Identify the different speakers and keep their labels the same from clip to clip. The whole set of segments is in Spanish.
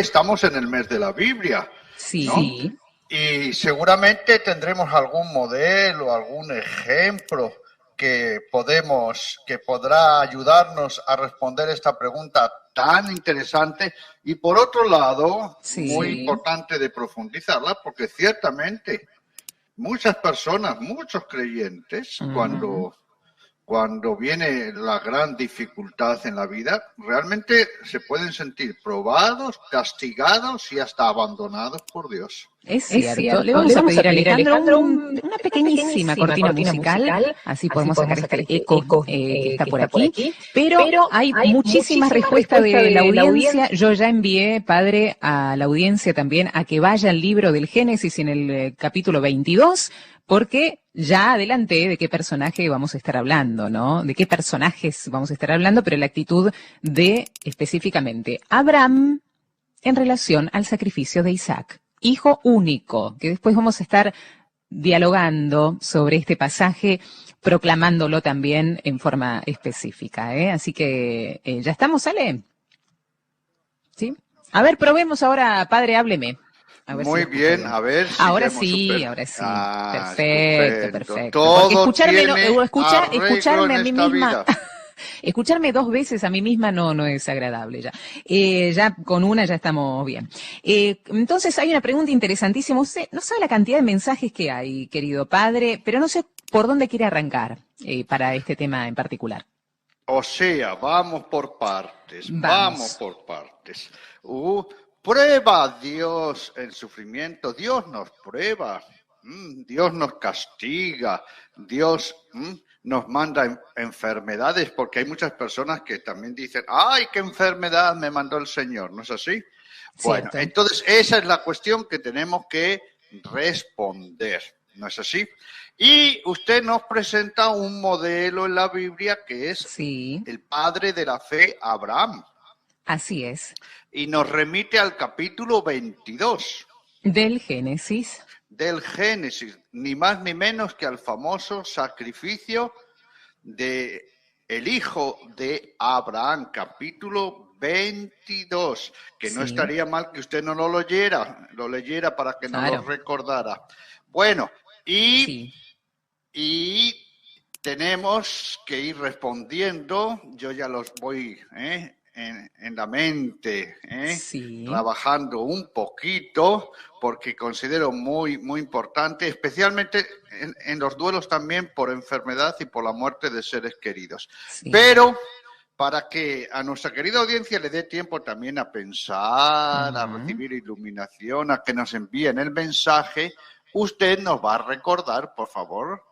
Speaker 1: estamos en el mes de la Biblia,
Speaker 2: Sí.
Speaker 1: ¿no? Y seguramente tendremos algún modelo, algún ejemplo que podrá ayudarnos a responder esta pregunta tan interesante y por otro lado, muy importante de profundizarla, porque ciertamente muchas personas, muchos creyentes, cuando viene la gran dificultad en la vida, realmente se pueden sentir probados, castigados y hasta abandonados por Dios.
Speaker 2: Es cierto. Le vamos a pedir a Alejandro una pequeñísima cortina musical, así podemos sacar este eco que está por aquí. Pero hay muchísimas respuestas de la audiencia. Yo ya envié, padre, a la audiencia también a que vaya al libro del Génesis en el capítulo 22, porque ya adelanté de qué personaje vamos a estar hablando, ¿no? De qué personajes vamos a estar hablando, pero la actitud de, específicamente, Abraham en relación al sacrificio de Isaac, hijo único, que después vamos a estar dialogando sobre este pasaje, proclamándolo también en forma específica, ¿eh? Así que, ¿ya estamos, Ale? ¿Sí? A ver, probemos ahora, padre, hábleme.
Speaker 1: Muy bien, a ver si
Speaker 2: ahora sí, perfecto. Porque escucharme a mí misma, escucharme dos veces a mí misma no es agradable ya. Ya con una ya estamos bien. Entonces hay una pregunta interesantísima. Usted no sabe la cantidad de mensajes que hay, querido padre, pero no sé por dónde quiere arrancar para este tema en particular.
Speaker 1: O sea, vamos por partes. Prueba a Dios el sufrimiento, Dios nos prueba, Dios nos castiga, Dios nos manda enfermedades, porque hay muchas personas que también dicen, ¡ay, qué enfermedad me mandó el Señor! ¿No es así? Bueno, entonces esa es la cuestión que tenemos que responder, ¿no es así? Y usted nos presenta un modelo en la Biblia que es el padre de la fe, Abraham.
Speaker 2: Así es.
Speaker 1: Y nos remite al capítulo 22.
Speaker 2: Del Génesis.
Speaker 1: Del Génesis, ni más ni menos que al famoso sacrificio de el hijo de Abraham, capítulo 22, que no estaría mal que usted no lo leyera para que no lo recordara. Bueno, y tenemos que ir respondiendo, yo ya los voy en la mente, trabajando un poquito, porque considero muy importante, especialmente en los duelos también por enfermedad y por la muerte de seres queridos. Pero para que a nuestra querida audiencia le dé tiempo también a pensar, a recibir iluminación, a que nos envíen el mensaje, usted nos va a recordar, por favor,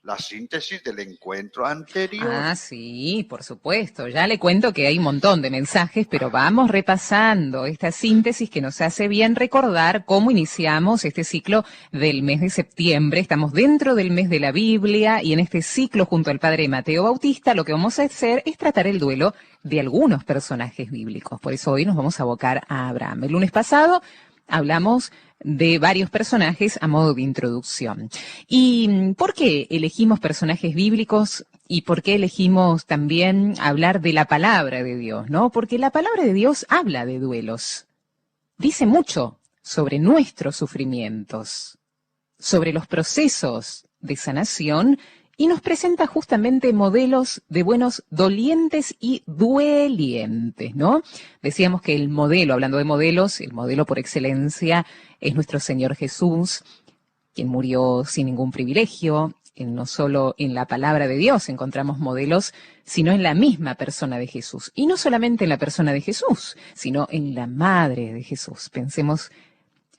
Speaker 1: la síntesis del encuentro anterior.
Speaker 2: Ah, sí, por supuesto. Ya le cuento que hay un montón de mensajes, pero vamos repasando esta síntesis que nos hace bien recordar cómo iniciamos este ciclo del mes de septiembre. Estamos dentro del mes de la Biblia y en este ciclo junto al padre Mateo Bautista lo que vamos a hacer es tratar el duelo de algunos personajes bíblicos. Por eso hoy nos vamos a abocar a Abraham. El lunes pasado hablamos de varios personajes a modo de introducción. ¿Y por qué elegimos personajes bíblicos y por qué elegimos también hablar de la palabra de Dios, ¿no? Porque la palabra de Dios habla de duelos. Dice mucho sobre nuestros sufrimientos, sobre los procesos de sanación y nos presenta justamente modelos de buenos dolientes y duelientes, ¿no? Decíamos que el modelo, hablando de modelos, el modelo por excelencia es nuestro Señor Jesús, quien murió sin ningún privilegio. No solo en la palabra de Dios encontramos modelos, sino en la misma persona de Jesús. Y no solamente en la persona de Jesús, sino en la madre de Jesús. Pensemos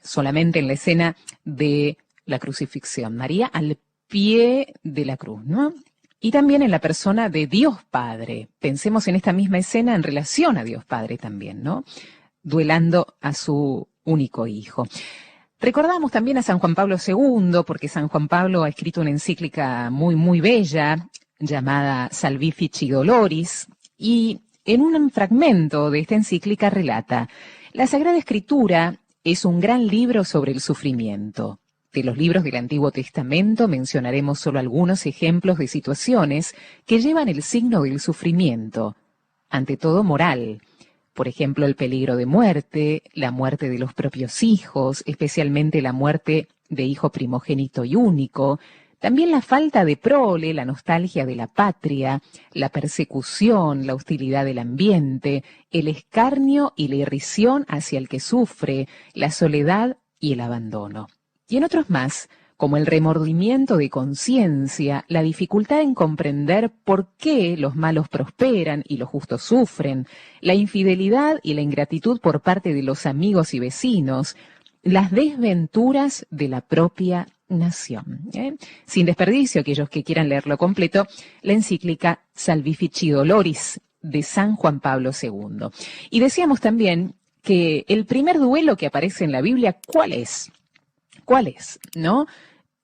Speaker 2: solamente en la escena de la crucifixión. María al pie de la cruz, ¿no? Y también en la persona de Dios Padre. Pensemos en esta misma escena en relación a Dios Padre también, ¿no? Duelando a su único hijo. Recordamos también a San Juan Pablo II, porque San Juan Pablo ha escrito una encíclica muy bella, llamada Salvifici Doloris, y en un fragmento de esta encíclica relata: la Sagrada Escritura es un gran libro sobre el sufrimiento. De los libros del Antiguo Testamento mencionaremos solo algunos ejemplos de situaciones que llevan el signo del sufrimiento, ante todo moral, Por ejemplo, el peligro de muerte, la muerte de los propios hijos, especialmente la muerte de hijo primogénito y único, también la falta de prole, la nostalgia de la patria, la persecución, la hostilidad del ambiente, el escarnio y la irrisión hacia el que sufre, la soledad y el abandono. Y en otros más, como el remordimiento de conciencia, la dificultad en comprender por qué los malos prosperan y los justos sufren, la infidelidad y la ingratitud por parte de los amigos y vecinos, las desventuras de la propia nación. Sin desperdicio, aquellos que quieran leerlo completo, la encíclica Salvifici Doloris de San Juan Pablo II. Y decíamos también que el primer duelo que aparece en la Biblia, ¿cuál es? ¿Cuál es? ¿No?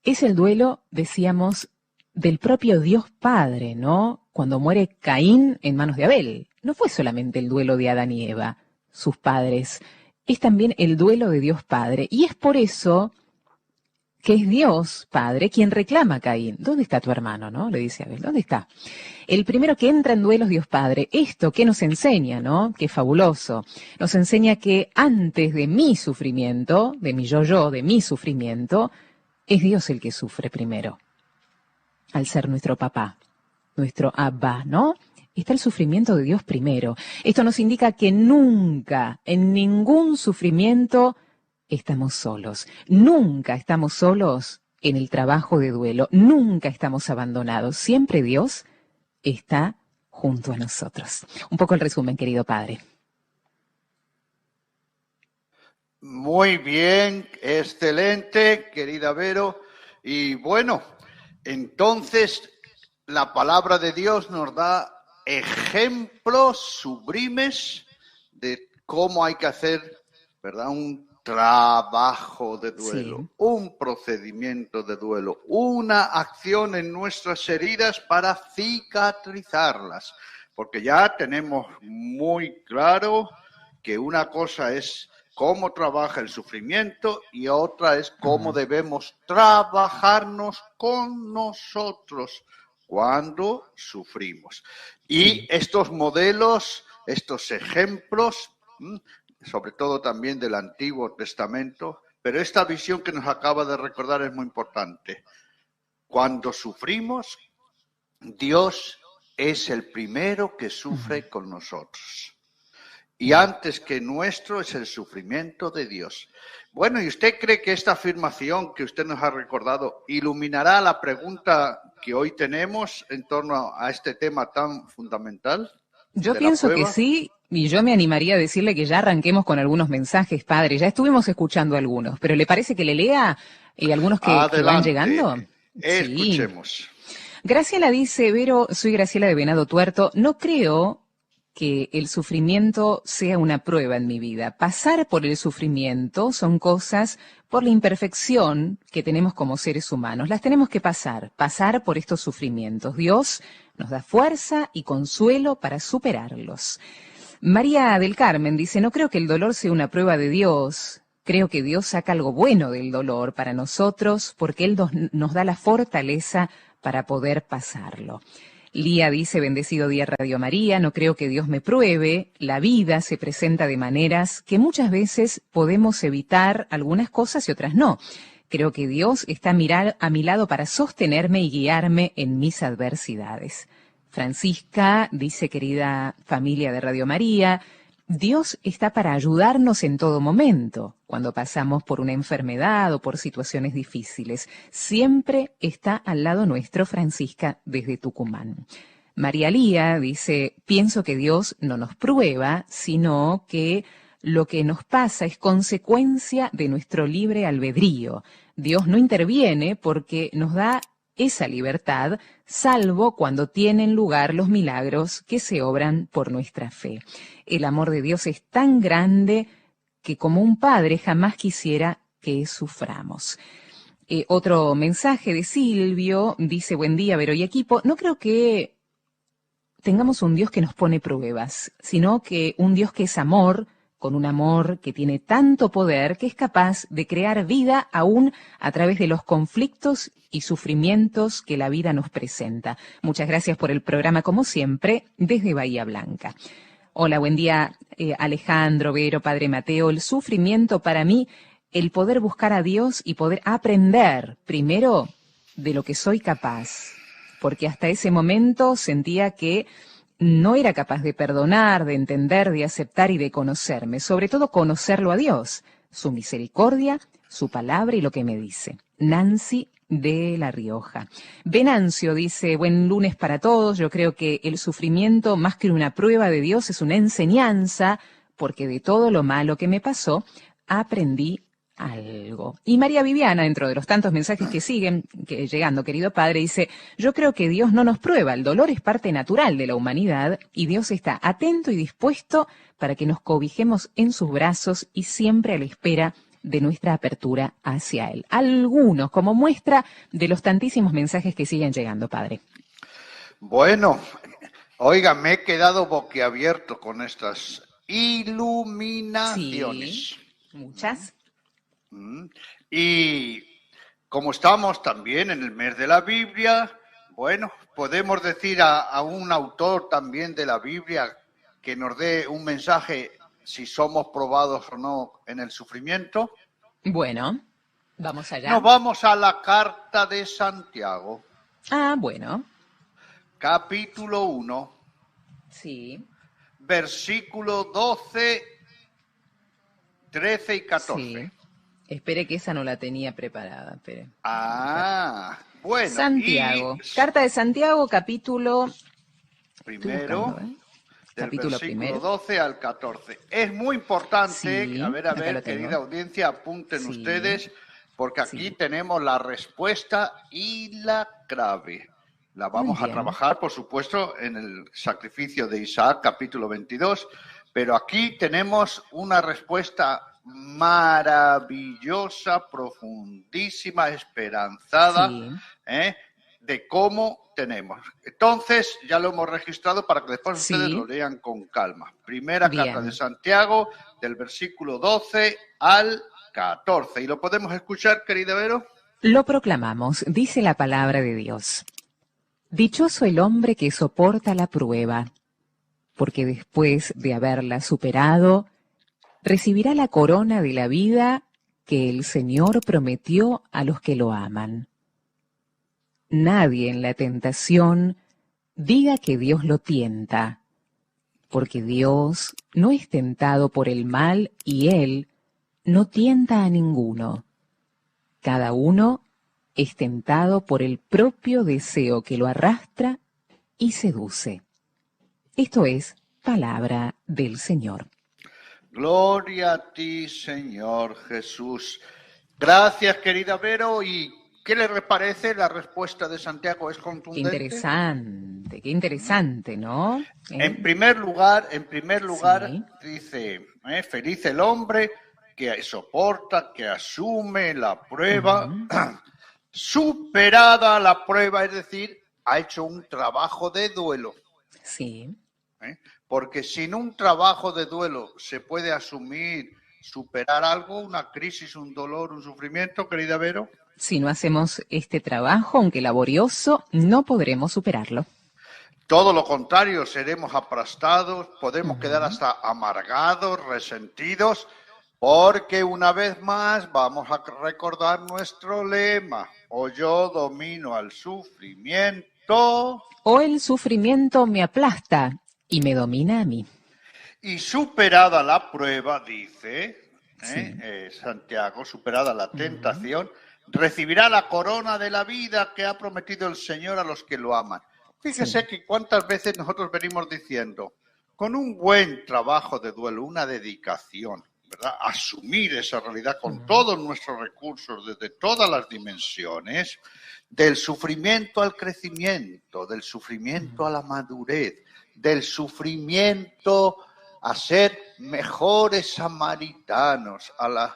Speaker 2: Es el duelo, decíamos, del propio Dios Padre, ¿no? Cuando muere Caín en manos de Abel. No fue solamente el duelo de Adán y Eva, sus padres, es también el duelo de Dios Padre. Y es por eso que es Dios Padre quien reclama a Caín. ¿Dónde está tu hermano, no? Le dice Abel, ¿dónde está? El primero que entra en duelo es Dios Padre. Esto, ¿qué nos enseña, no? Qué fabuloso. Nos enseña que antes de mi sufrimiento, de mi yo, de mi sufrimiento, es Dios el que sufre primero, al ser nuestro papá, nuestro Abba, ¿no? Está el sufrimiento de Dios primero. Esto nos indica que nunca, en ningún sufrimiento, estamos solos. Nunca estamos solos en el trabajo de duelo. Nunca estamos abandonados. Siempre Dios está junto a nosotros. Un poco el resumen, querido padre.
Speaker 1: Muy bien, excelente, querida Vero. Y bueno, entonces la palabra de Dios nos da ejemplos sublimes de cómo hay que hacer, ¿verdad? Un trabajo de duelo, sí, un procedimiento de duelo, una acción en nuestras heridas para cicatrizarlas. Porque ya tenemos muy claro que una cosa es cómo trabaja el sufrimiento y otra es cómo debemos trabajarnos con nosotros cuando sufrimos. Y estos modelos, estos ejemplos, sobre todo también del Antiguo Testamento, pero esta visión que nos acaba de recordar es muy importante. Cuando sufrimos, Dios es el primero que sufre con nosotros. Y antes que nuestro es el sufrimiento de Dios. Bueno, ¿y usted cree que esta afirmación que usted nos ha recordado iluminará la pregunta que hoy tenemos en torno a este tema tan fundamental?
Speaker 2: Yo pienso que sí, y yo me animaría a decirle que ya arranquemos con algunos mensajes, padre. Ya estuvimos escuchando algunos, pero ¿le parece que le lea algunos que van llegando?
Speaker 1: Escuchemos.
Speaker 2: Sí. Graciela dice, Vero, soy Graciela de Venado Tuerto, no creo que el sufrimiento sea una prueba en mi vida. Pasar por el sufrimiento son cosas por la imperfección que tenemos como seres humanos. Las tenemos que pasar por estos sufrimientos. Dios nos da fuerza y consuelo para superarlos. María del Carmen dice, no creo que el dolor sea una prueba de Dios. Creo que Dios saca algo bueno del dolor para nosotros porque Él nos da la fortaleza para poder pasarlo. Lía dice, bendecido día Radio María, no creo que Dios me pruebe, la vida se presenta de maneras que muchas veces podemos evitar algunas cosas y otras no. Creo que Dios está a mi lado para sostenerme y guiarme en mis adversidades. Francisca dice, querida familia de Radio María, Dios está para ayudarnos en todo momento, cuando pasamos por una enfermedad o por situaciones difíciles. Siempre está al lado nuestro, Francisca, desde Tucumán. María Lía dice, pienso que Dios no nos prueba, sino que lo que nos pasa es consecuencia de nuestro libre albedrío. Dios no interviene porque nos da esa libertad, salvo cuando tienen lugar los milagros que se obran por nuestra fe. El amor de Dios es tan grande que como un padre jamás quisiera que suframos. Otro mensaje de Silvio, dice, buen día, Vero y equipo, no creo que tengamos un Dios que nos pone pruebas, sino que un Dios que es amor, con un amor que tiene tanto poder que es capaz de crear vida aún a través de los conflictos y sufrimientos que la vida nos presenta. Muchas gracias por el programa, como siempre, desde Bahía Blanca. Hola, buen día, Alejandro, Vero, Padre Mateo. El sufrimiento para mí, el poder buscar a Dios y poder aprender primero de lo que soy capaz, porque hasta ese momento sentía que no era capaz de perdonar, de entender, de aceptar y de conocerme, sobre todo conocerlo a Dios, su misericordia, su palabra y lo que me dice. Nancy de La Rioja. Venancio dice, buen lunes para todos. Yo creo que el sufrimiento, más que una prueba de Dios, es una enseñanza, porque de todo lo malo que me pasó, aprendí algo. Y María Viviana, dentro de los tantos mensajes que siguen llegando, querido padre, dice, yo creo que Dios no nos prueba, el dolor es parte natural de la humanidad y Dios está atento y dispuesto para que nos cobijemos en sus brazos y siempre a la espera de nuestra apertura hacia Él. Algunos, como muestra de los tantísimos mensajes que siguen llegando, padre.
Speaker 1: Bueno, oiga, me he quedado boquiabierto con estas iluminaciones.
Speaker 2: Sí, muchas.
Speaker 1: Y como estamos también en el mes de la Biblia, bueno, podemos decir a un autor también de la Biblia que nos dé un mensaje si somos probados o no en el sufrimiento.
Speaker 2: Bueno, vamos allá.
Speaker 1: Nos vamos a la carta de Santiago.
Speaker 2: Ah, bueno.
Speaker 1: Capítulo 1.
Speaker 2: Sí.
Speaker 1: Versículo 12, 13 y 14.
Speaker 2: Sí. Espere que esa no la tenía preparada. Espere.
Speaker 1: Bueno.
Speaker 2: Santiago. Carta de Santiago, capítulo...
Speaker 1: Primero. Del
Speaker 2: Capítulo
Speaker 1: versículo
Speaker 2: primero.
Speaker 1: 12 al 14. Es muy importante,
Speaker 2: Sí,
Speaker 1: a ver, querida audiencia, apunten ustedes, porque aquí tenemos la respuesta y la clave. La vamos a trabajar, por supuesto, en el sacrificio de Isaac, capítulo 22, pero aquí tenemos una respuesta maravillosa, profundísima, esperanzada, de cómo tenemos. Entonces, ya lo hemos registrado para que después ustedes lo lean con calma. Primera carta de Santiago, del versículo 12 al 14. ¿Y lo podemos escuchar, querida Vero?
Speaker 2: Lo proclamamos, dice la palabra de Dios. Dichoso el hombre que soporta la prueba, porque después de haberla superado, recibirá la corona de la vida que el Señor prometió a los que lo aman. Nadie en la tentación diga que Dios lo tienta, porque Dios no es tentado por el mal y Él no tienta a ninguno. Cada uno es tentado por el propio deseo que lo arrastra y seduce. Esto es palabra del Señor.
Speaker 1: Gloria a ti, Señor Jesús. Gracias, querida Vero. ¿Y qué le parece? La respuesta de Santiago es contundente.
Speaker 2: Qué interesante, ¿no?
Speaker 1: En primer lugar, dice, feliz el hombre que soporta, que asume la prueba, superada la prueba, es decir, ha hecho un trabajo de duelo.
Speaker 2: Sí.
Speaker 1: Porque sin un trabajo de duelo se puede asumir, superar algo, una crisis, un dolor, un sufrimiento, querida Vero.
Speaker 2: Si no hacemos este trabajo, aunque laborioso, no podremos superarlo.
Speaker 1: Todo lo contrario, seremos aplastados, podemos quedar hasta amargados, resentidos, porque una vez más vamos a recordar nuestro lema: o yo domino al sufrimiento,
Speaker 2: o el sufrimiento me aplasta y me domina a mí.
Speaker 1: Y superada la prueba, dice Santiago, superada la tentación, recibirá la corona de la vida que ha prometido el Señor a los que lo aman. Fíjese que cuántas veces nosotros venimos diciendo, con un buen trabajo de duelo, una dedicación, ¿verdad? Asumir esa realidad con todos nuestros recursos, desde todas las dimensiones, del sufrimiento al crecimiento, del sufrimiento a la madurez, del sufrimiento a ser mejores samaritanos, a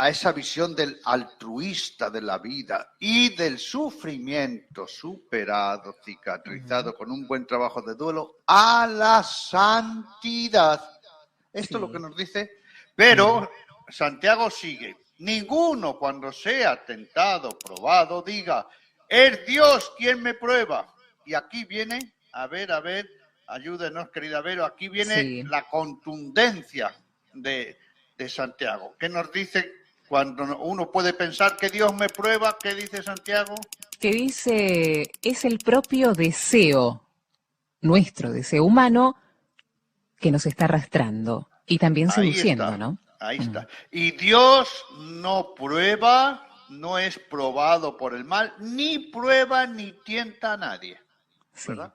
Speaker 1: esa visión del altruista de la vida, y del sufrimiento superado, cicatrizado con un buen trabajo de duelo, a la santidad. Esto es lo que nos dice. Pero Santiago sigue: ninguno, cuando sea tentado, probado, diga, es Dios quien me prueba. Y aquí viene, a ver, ayúdenos, querida Vero. Aquí viene la contundencia de Santiago. ¿Qué nos dice cuando uno puede pensar que Dios me prueba? ¿Qué dice Santiago?
Speaker 2: Que dice, es el propio deseo, nuestro deseo humano, que nos está arrastrando y también seduciendo, ¿no?
Speaker 1: Ahí está. Y Dios no prueba, no es probado por el mal, ni prueba ni tienta a nadie. ¿Verdad?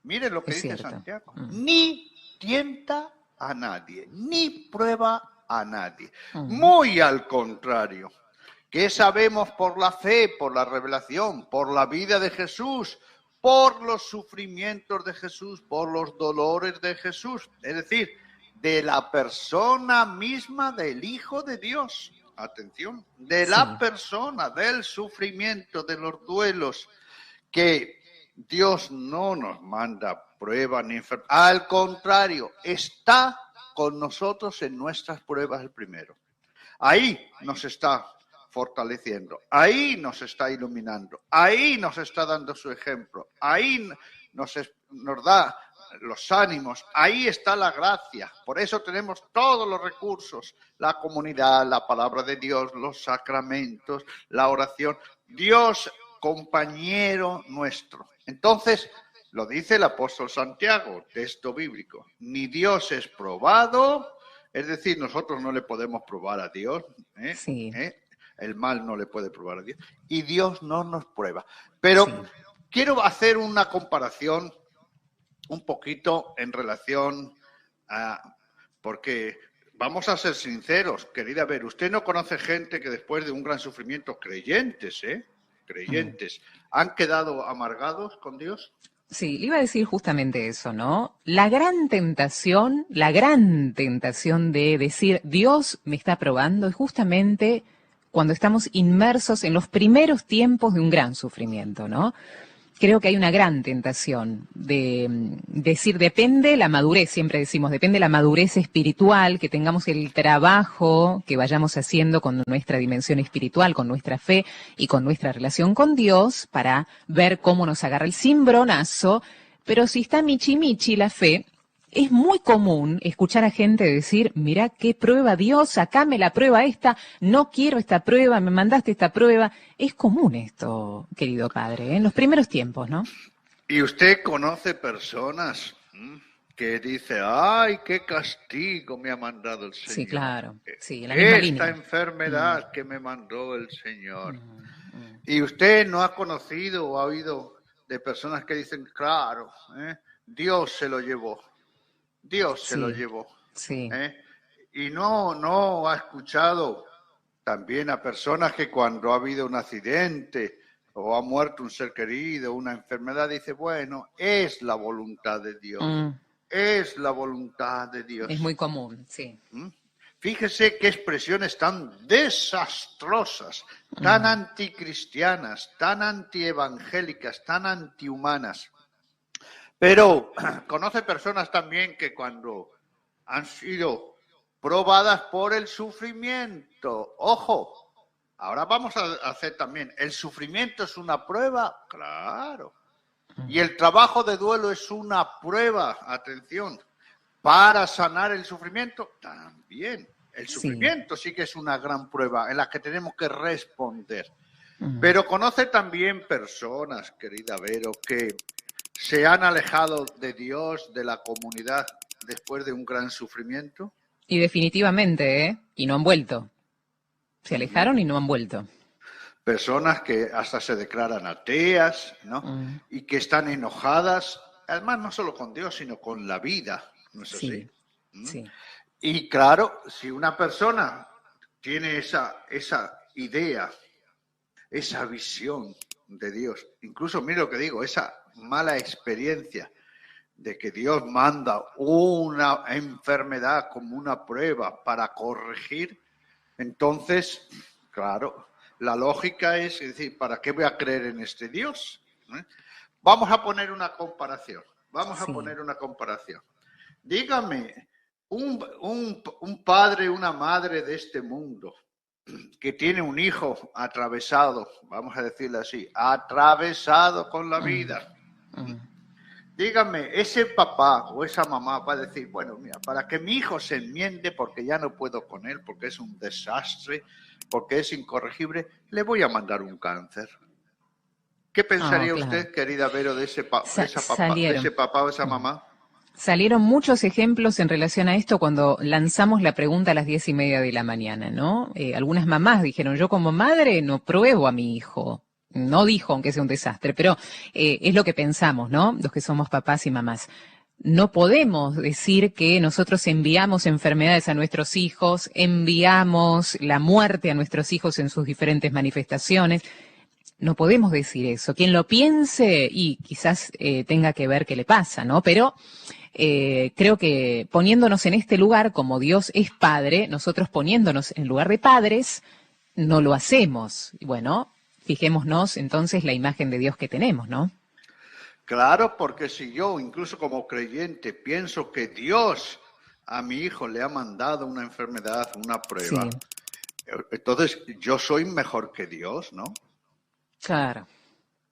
Speaker 1: Miren lo que dice Santiago. Ni tienta a nadie, ni prueba a nadie. Muy al contrario. ¿Qué sabemos por la fe, por la revelación, por la vida de Jesús, por los sufrimientos de Jesús, por los dolores de Jesús? Es decir, de la persona misma del Hijo de Dios. Atención, de la persona, del sufrimiento, de los duelos, que Dios no nos manda pruebas ni enfermedades. Al contrario, está con nosotros en nuestras pruebas el primero. Ahí nos está fortaleciendo, ahí nos está iluminando, ahí nos está dando su ejemplo, ahí nos da los ánimos, ahí está la gracia. Por eso tenemos todos los recursos, la comunidad, la palabra de Dios, los sacramentos, la oración. Dios, compañero nuestro. Entonces, lo dice el apóstol Santiago, texto bíblico, ni Dios es probado, es decir, nosotros no le podemos probar a Dios, el mal no le puede probar a Dios, y Dios no nos prueba. Pero quiero hacer una comparación un poquito en relación a, porque vamos a ser sinceros, querida Ver, usted no conoce gente que después de un gran sufrimiento, creyentes, han quedado amargados con Dios.
Speaker 2: Sí, le iba a decir justamente eso, ¿no? La gran tentación de decir Dios me está probando es justamente cuando estamos inmersos en los primeros tiempos de un gran sufrimiento, ¿no? Creo que hay una gran tentación de decir, depende la madurez, siempre decimos, depende la madurez espiritual, que tengamos el trabajo que vayamos haciendo con nuestra dimensión espiritual, con nuestra fe y con nuestra relación con Dios para ver cómo nos agarra el cimbronazo. Pero si está michi michi la fe, es muy común escuchar a gente decir, mirá qué prueba Dios, sacame la prueba esta, no quiero esta prueba, me mandaste esta prueba. Es común esto, querido padre, en los primeros tiempos, ¿no?
Speaker 1: Y usted conoce personas que dicen, ay, qué castigo me ha mandado el Señor.
Speaker 2: Sí, claro, sí, en la misma línea.
Speaker 1: Esta enfermedad que me mandó el Señor. Y usted no ha conocido o ha oído de personas que dicen, claro, Dios se lo llevó. Dios se lo llevó.
Speaker 2: Sí.
Speaker 1: Y no ha escuchado también a personas que cuando ha habido un accidente o ha muerto un ser querido, una enfermedad, dice, bueno, es la voluntad de Dios. Es la voluntad de Dios.
Speaker 2: Es muy común, sí.
Speaker 1: Fíjese qué expresiones tan desastrosas, tan anticristianas, tan antievangélicas, tan antihumanas. Pero conoce personas también que cuando han sido probadas por el sufrimiento, ojo, ahora vamos a hacer también, ¿el sufrimiento es una prueba? Claro. Y el trabajo de duelo es una prueba, atención, para sanar el sufrimiento, también. El sufrimiento sí que es una gran prueba en la que tenemos que responder. Pero conoce también personas, querida Vero, que se han alejado de Dios, de la comunidad, después de un gran sufrimiento.
Speaker 2: Y definitivamente, y no han vuelto. Se alejaron y no han vuelto.
Speaker 1: Personas que hasta se declaran ateas, ¿no? Y que están enojadas, además no solo con Dios, sino con la vida, ¿no es así?
Speaker 2: Sí.
Speaker 1: Y claro, si una persona tiene esa idea, esa visión de Dios, incluso mire lo que digo, esa mala experiencia de que Dios manda una enfermedad como una prueba para corregir, entonces, claro, la lógica es decir, ¿para qué voy a creer en este Dios? Vamos a poner una comparación. Dígame, un padre, una madre de este mundo que tiene un hijo atravesado, vamos a decirlo así, atravesado con la vida. dígame, ese papá o esa mamá va a decir, bueno, mira, para que mi hijo se enmiende porque ya no puedo con él, porque es un desastre, porque es incorregible, le voy a mandar un cáncer. ¿Qué pensaría usted, querida Vero, de ese papá o esa mamá?
Speaker 2: Salieron muchos ejemplos en relación a esto cuando lanzamos la pregunta a las 10:30 de la mañana, ¿no? Algunas mamás dijeron, yo como madre no pruebo a mi hijo. No dijo, aunque sea un desastre, pero es lo que pensamos, ¿no? Los que somos papás y mamás. No podemos decir que nosotros enviamos enfermedades a nuestros hijos, enviamos la muerte a nuestros hijos en sus diferentes manifestaciones. No podemos decir eso. Quien lo piense y quizás tenga que ver qué le pasa, ¿no? Pero creo que poniéndonos en este lugar, como Dios es Padre, nosotros poniéndonos en lugar de padres, no lo hacemos. Y bueno, fijémonos entonces la imagen de Dios que tenemos, ¿no?
Speaker 1: Claro, porque si yo, incluso como creyente, pienso que Dios a mi hijo le ha mandado una enfermedad, una prueba, sí, entonces yo soy mejor que Dios, ¿no?
Speaker 2: Claro,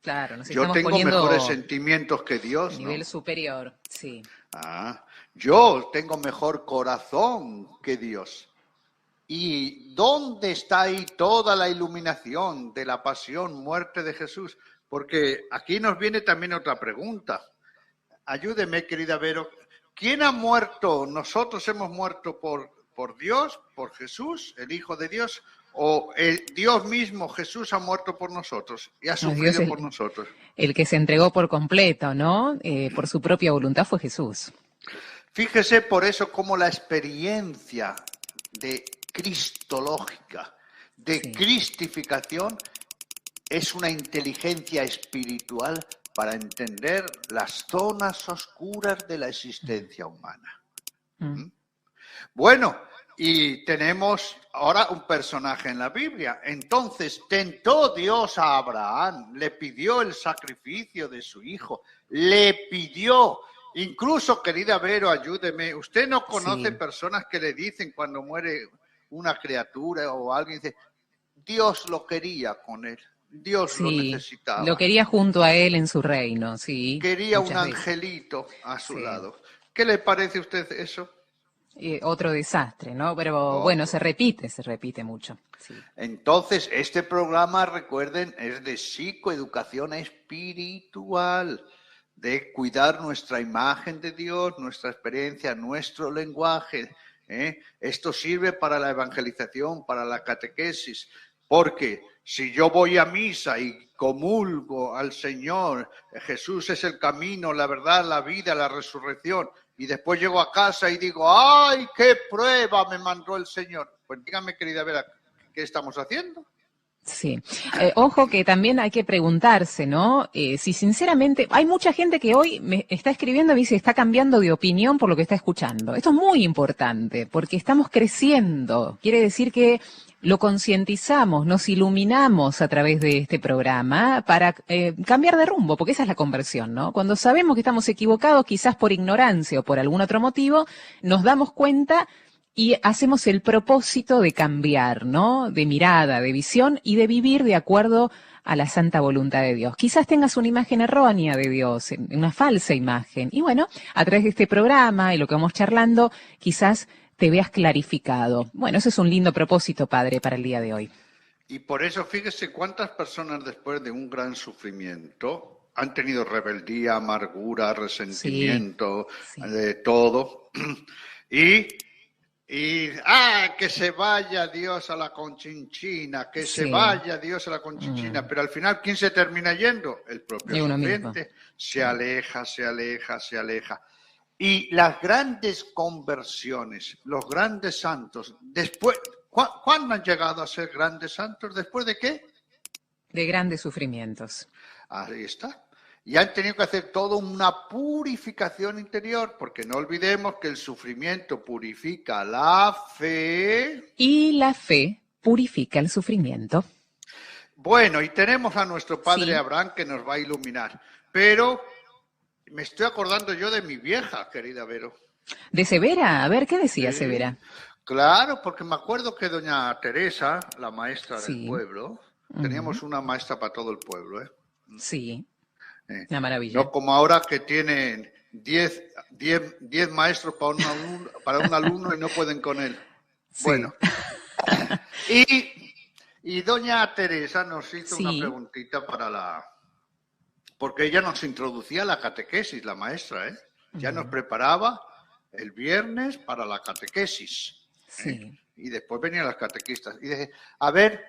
Speaker 2: claro.
Speaker 1: Yo tengo mejores sentimientos que Dios,
Speaker 2: nivel, ¿no? Superior, sí.
Speaker 1: Yo tengo mejor corazón que Dios. ¿Y dónde está ahí toda la iluminación de la pasión, muerte de Jesús? Porque aquí nos viene también otra pregunta. Ayúdeme, querida Vero. ¿Quién ha muerto? ¿Nosotros hemos muerto por Dios, por Jesús, el Hijo de Dios? ¿O el Dios mismo, Jesús, ha muerto por nosotros y ha sufrido por nosotros?
Speaker 2: El que se entregó por completo, ¿no? Por su propia voluntad fue Jesús.
Speaker 1: Fíjese por eso cómo la experiencia de cristológica, de cristificación, es una inteligencia espiritual para entender las zonas oscuras de la existencia humana. Bueno, y tenemos ahora un personaje en la Biblia. Entonces, tentó Dios a Abraham, le pidió el sacrificio de su hijo, le pidió, incluso, querida Vero, ayúdeme, usted no conoce personas que le dicen cuando muere una criatura o alguien, dice, Dios lo quería con él. Dios lo necesitaba.
Speaker 2: Lo quería junto a él en su reino, sí.
Speaker 1: Quería un angelito a su lado. ¿Qué le parece a usted eso?
Speaker 2: Otro desastre, ¿no? Pero bueno, se repite mucho. Sí.
Speaker 1: Entonces, este programa, recuerden, es de psicoeducación espiritual, de cuidar nuestra imagen de Dios, nuestra experiencia, nuestro lenguaje. Esto sirve para la evangelización, para la catequesis, porque si yo voy a misa y comulgo al Señor, Jesús es el camino, la verdad, la vida, la resurrección, y después llego a casa y digo, ¡ay, qué prueba me mandó el Señor! Pues dígame, querida Vera, ¿qué estamos haciendo?
Speaker 2: Sí. Ojo que también hay que preguntarse, ¿no? Si sinceramente, hay mucha gente que hoy me está escribiendo y me dice, está cambiando de opinión por lo que está escuchando. Esto es muy importante, porque estamos creciendo. Quiere decir que lo concientizamos, nos iluminamos a través de este programa para cambiar de rumbo, porque esa es la conversión, ¿no? Cuando sabemos que estamos equivocados, quizás por ignorancia o por algún otro motivo, nos damos cuenta y hacemos el propósito de cambiar, ¿no? De mirada, de visión y de vivir de acuerdo a la santa voluntad de Dios. Quizás tengas una imagen errónea de Dios, una falsa imagen. Y bueno, a través de este programa y lo que vamos charlando, quizás te veas clarificado. Bueno, ese es un lindo propósito, Padre, para el día de hoy.
Speaker 1: Y por eso, fíjese cuántas personas después de un gran sufrimiento han tenido rebeldía, amargura, resentimiento, de todo. Que se vaya Dios a la Conchinchina, que se vaya Dios a la Conchinchina. Pero al final, ¿quién se termina yendo? El propio sufriente. Se aleja, se aleja, se aleja. Y las grandes conversiones, los grandes santos, después, ¿cuándo han llegado a ser grandes santos? ¿Después de qué?
Speaker 2: De grandes sufrimientos.
Speaker 1: Ahí está. Y han tenido que hacer toda una purificación interior, porque no olvidemos que el sufrimiento purifica la fe.
Speaker 2: Y la fe purifica el sufrimiento.
Speaker 1: Bueno, y tenemos a nuestro padre Abraham que nos va a iluminar. Pero me estoy acordando yo de mi vieja, querida Vero.
Speaker 2: ¿De Severa? A ver, ¿qué decía Severa?
Speaker 1: Claro, porque me acuerdo que doña Teresa, la maestra del pueblo, teníamos una maestra para todo el pueblo,
Speaker 2: Sí. Una maravilla.
Speaker 1: No como ahora que tienen 10 maestros para un alumno y no pueden con él. Sí. Bueno. Y doña Teresa nos hizo una preguntita porque ella nos introducía a la catequesis, la maestra, ¿eh? Ya nos preparaba el viernes para la catequesis. Sí. Y después venían las catequistas. Y dije, a ver,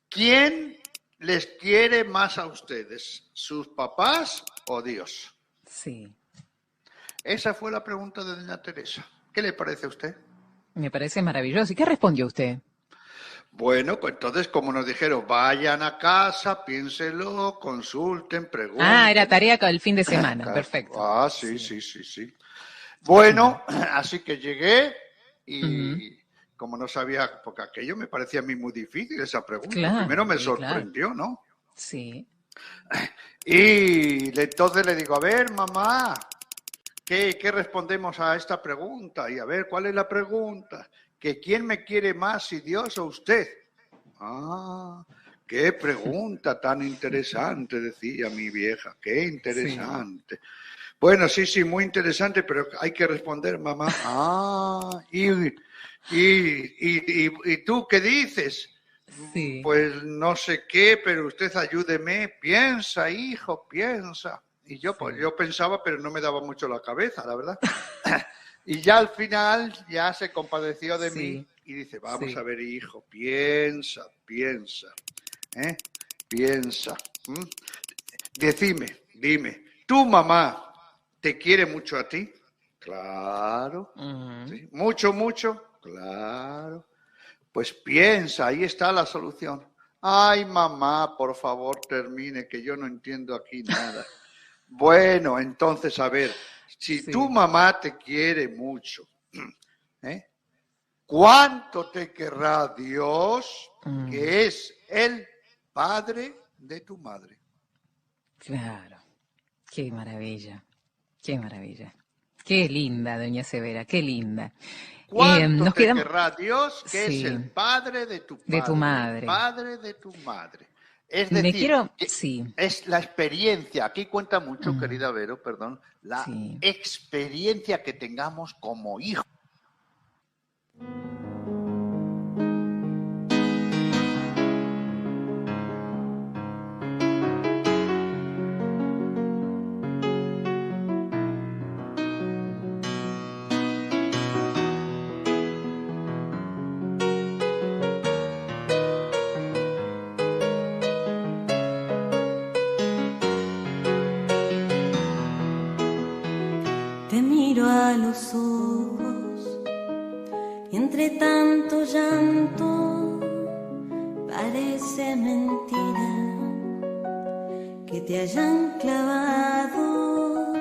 Speaker 1: ¿quién les quiere más a ustedes? ¿Sus papás o Dios?
Speaker 2: Sí.
Speaker 1: Esa fue la pregunta de doña Teresa. ¿Qué le parece a usted?
Speaker 2: Me parece maravilloso. ¿Y qué respondió usted?
Speaker 1: Bueno, pues entonces, como nos dijeron, vayan a casa, piénselo, consulten, pregunten.
Speaker 2: Era tarea el fin de semana, claro. Perfecto.
Speaker 1: Sí. Bueno, así que llegué y como no sabía, porque aquello me parecía a mí muy difícil esa pregunta. Claro, primero me sorprendió, claro. ¿No?
Speaker 2: Sí.
Speaker 1: Y entonces le digo, a ver, mamá, ¿qué respondemos a esta pregunta? Y a ver, ¿cuál es la pregunta? ¿Que quién me quiere más, si Dios o usted? Qué pregunta tan interesante, decía mi vieja, qué interesante. Sí. Bueno, sí, muy interesante, pero hay que responder, mamá. ¿Y tú qué dices? Sí. Pues no sé qué, pero usted ayúdeme, piensa, hijo, piensa. Y yo, pues yo pensaba, pero no me daba mucho la cabeza, la verdad. Y ya al final ya se compadeció de mí y dice, vamos a ver, hijo, piensa. Piensa. Dime, ¿tu mamá te quiere mucho a ti? Claro. ¿Sí? ¿Mucho? Claro. Pues piensa, ahí está la solución. Ay, mamá, por favor, termine, que yo no entiendo aquí nada. Bueno, entonces, a ver, si tu mamá te quiere mucho, ¿cuánto te querrá Dios, que es el padre de tu madre?
Speaker 2: Claro, qué maravilla. Qué linda, doña Severa, qué linda.
Speaker 1: ¿Cuánto te querrá Dios, que es el padre de tu padre?
Speaker 2: De tu madre.
Speaker 1: El padre de tu madre. Es decir, es la experiencia, aquí cuenta mucho, querida Vero, perdón, la experiencia que tengamos como hijos.
Speaker 3: Te miro a los ojos y entre tanto llanto parece mentira que te hayan clavado,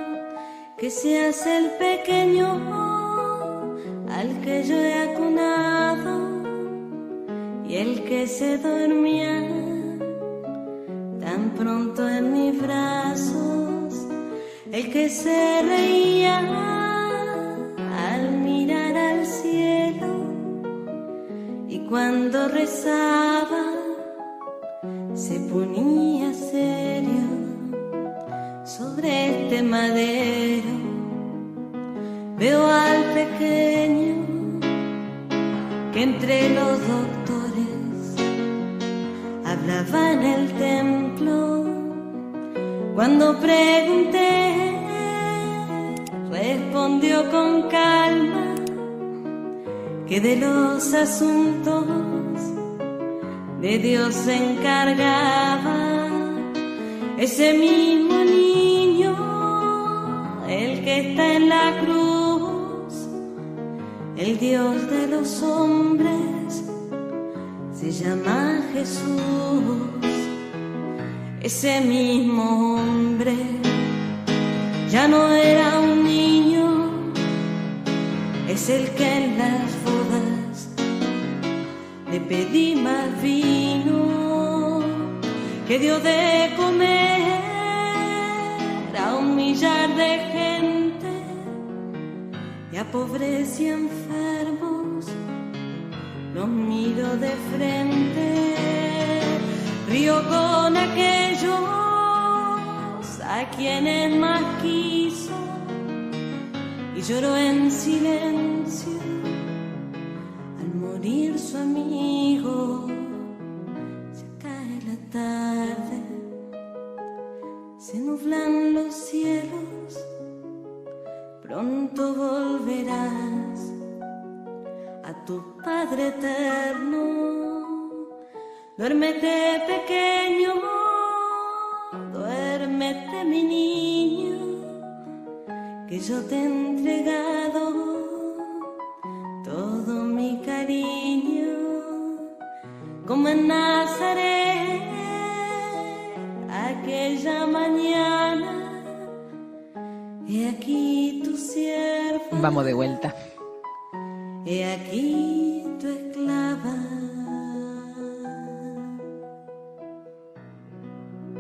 Speaker 3: que seas el pequeño al que yo he acunado y el que se dormía tan pronto en mis brazos, el que se reía al mirar al cielo y cuando rezaba se ponía serio sobre este madero. Veo al pequeño que entre los doctores hablaba en el templo. Cuando pregunté, respondió con calma que de los asuntos de Dios se encargaba ese mismo niño, el que está en la cruz, el Dios de los hombres, se llama Jesús. Ese mismo hombre ya no era un niño, es el que en las bodas le pedí más vino, que dio de comer a un millar de gente y a pobres y enfermos los miro de frente. Río con aquellos a quienes más quiso y lloró en silencio al morir su amigo. Se cae la tarde, se nublan los cielos, pronto volverás a tu Padre eterno. Duérmete pequeño, duérmete mi niño, que yo te he entregado todo mi cariño, como en Nazaret aquella mañana. He aquí tu sierva.
Speaker 2: Vamos de vuelta.
Speaker 3: He aquí tu esclava.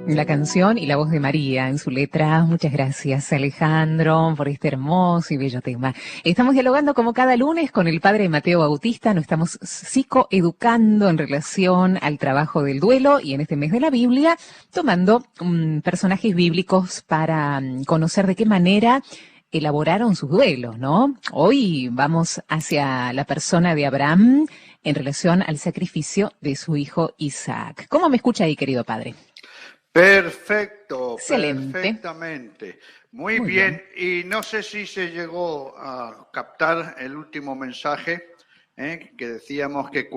Speaker 2: La canción y la voz de María en su letra. Muchas gracias, Alejandro, por este hermoso y bello tema. Estamos dialogando como cada lunes con el padre Mateo Bautista. Nos estamos psicoeducando en relación al trabajo del duelo y en este mes de la Biblia, tomando personajes bíblicos para conocer de qué manera elaboraron sus duelos, ¿no? Hoy vamos hacia la persona de Abraham en relación al sacrificio de su hijo Isaac. ¿Cómo me escucha ahí, querido padre?
Speaker 1: Perfecto,
Speaker 2: excelente.
Speaker 1: Perfectamente. Muy bien. Y no sé si se llegó a captar el último mensaje, que decíamos que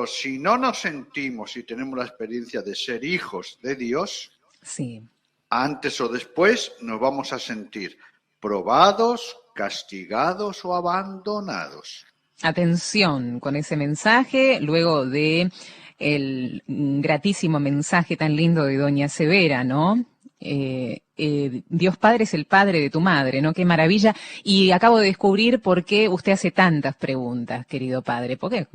Speaker 1: si no nos sentimos y tenemos la experiencia de ser hijos de Dios,
Speaker 2: sí,
Speaker 1: antes o después nos vamos a sentir probados, castigados o abandonados.
Speaker 2: Atención con ese mensaje, luego de el gratísimo mensaje tan lindo de doña Severa, ¿no? Dios Padre es el padre de tu madre, ¿no? Qué maravilla. Y acabo de descubrir por qué usted hace tantas preguntas, querido padre. Porque,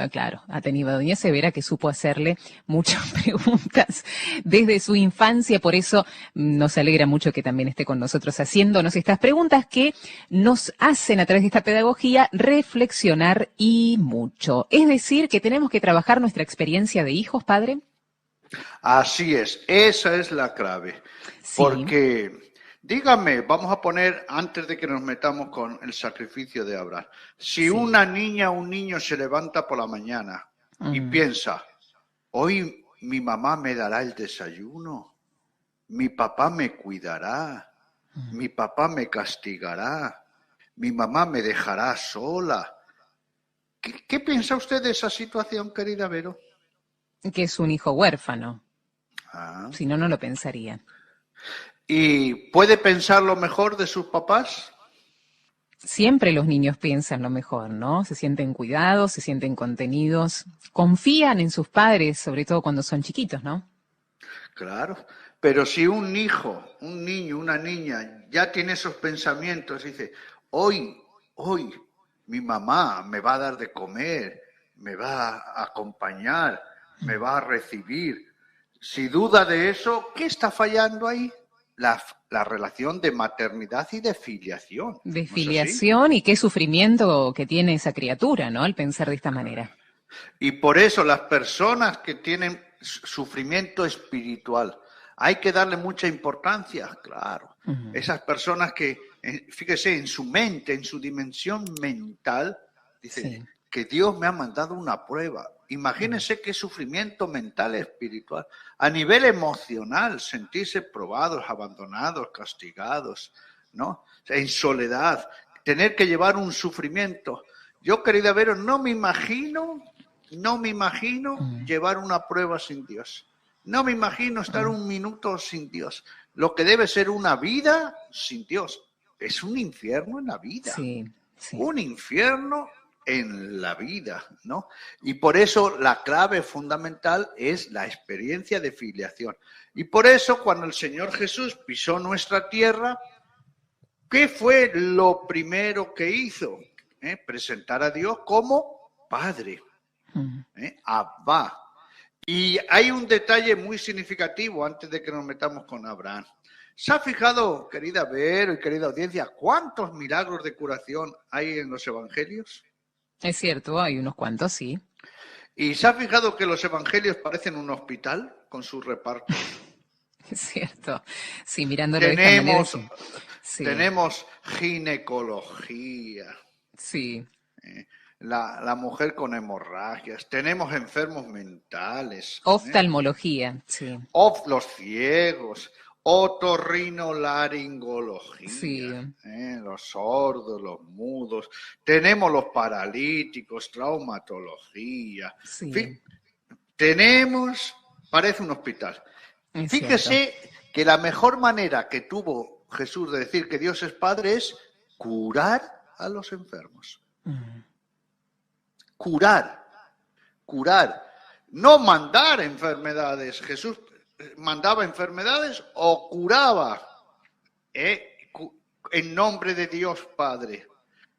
Speaker 2: claro, ha tenido a doña Severa que supo hacerle muchas preguntas desde su infancia. Por eso nos alegra mucho que también esté con nosotros haciéndonos estas preguntas que nos hacen a través de esta pedagogía reflexionar y mucho. Es decir, que tenemos que trabajar nuestra experiencia de hijos, padre.
Speaker 1: Así es, esa es la clave. Sí. Porque, dígame, vamos a poner, antes de que nos metamos con el sacrificio de Abraham, si una niña o un niño se levanta por la mañana y piensa, hoy mi mamá me dará el desayuno, mi papá me cuidará, mi papá me castigará, mi mamá me dejará sola. ¿Qué piensa usted de esa situación, querida Vero?
Speaker 2: Que es un hijo huérfano. Si no, no lo pensaría.
Speaker 1: ¿Y puede pensar lo mejor de sus papás?
Speaker 2: Siempre los niños piensan lo mejor, ¿no? Se sienten cuidados, se sienten contenidos, confían en sus padres, sobre todo cuando son chiquitos, ¿no?
Speaker 1: Claro, pero si un hijo, un niño, una niña ya tiene esos pensamientos, dice, hoy, mi mamá me va a dar de comer, me va a acompañar, me va a recibir. Si duda de eso, ¿qué está fallando ahí? La relación de maternidad y de filiación.
Speaker 2: De filiación y qué sufrimiento que tiene esa criatura, ¿no? Al pensar de esta manera.
Speaker 1: Y por eso las personas que tienen sufrimiento espiritual, hay que darle mucha importancia, claro. Esas personas que, fíjese, en su mente, en su dimensión mental, dicen que Dios me ha mandado una prueba. Imagínense qué sufrimiento mental y espiritual. A nivel emocional, sentirse probados, abandonados, castigados, ¿no? O sea, en soledad, tener que llevar un sufrimiento. Yo, querida Vero, no me imagino llevar una prueba sin Dios. No me imagino estar un minuto sin Dios. Lo que debe ser una vida sin Dios. Es un infierno en la vida.
Speaker 2: Sí.
Speaker 1: Un infierno en la vida, ¿no? Y por eso la clave fundamental es la experiencia de filiación. Y por eso cuando el Señor Jesús pisó nuestra tierra, ¿qué fue lo primero que hizo? Presentar a Dios como Padre. Abba. Y hay un detalle muy significativo antes de que nos metamos con Abraham. ¿Se ha fijado, querida Vero y querida audiencia, cuántos milagros de curación hay en los evangelios?
Speaker 2: Es cierto, hay unos cuantos, sí.
Speaker 1: ¿Y se ha fijado que los evangelios parecen un hospital con sus repartos?
Speaker 2: Es cierto. Sí, mirándolo de esta manera. Sí.
Speaker 1: Tenemos ginecología.
Speaker 2: Sí.
Speaker 1: La mujer con hemorragias. Tenemos enfermos mentales.
Speaker 2: Oftalmología, sí.
Speaker 1: Los ciegos. Otorrinolaringología.
Speaker 2: Sí.
Speaker 1: Los sordos, los mudos. Tenemos los paralíticos, traumatología.
Speaker 2: Sí.
Speaker 1: Tenemos, parece un hospital. Fíjese que la mejor manera que tuvo Jesús de decir que Dios es Padre es curar a los enfermos. Curar. No mandar enfermedades. Jesús mandaba enfermedades o curaba en nombre de Dios Padre.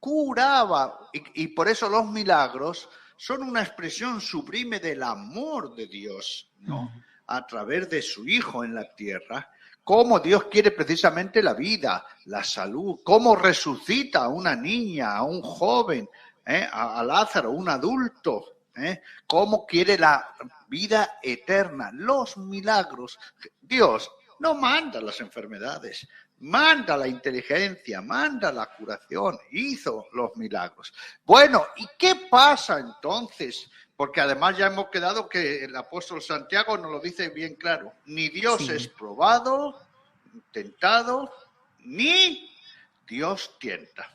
Speaker 1: Curaba. Y por eso los milagros son una expresión sublime del amor de Dios, ¿no? A través de su Hijo en la tierra, cómo Dios quiere precisamente la vida, la salud, cómo resucita a una niña, a un joven, a Lázaro, un adulto, cómo quiere la vida eterna, los milagros. Dios no manda las enfermedades, manda la inteligencia, manda la curación, hizo los milagros. Bueno, ¿y qué pasa entonces? Porque además ya hemos quedado que el apóstol Santiago nos lo dice bien claro. Ni Dios es probado, tentado, ni Dios tienta.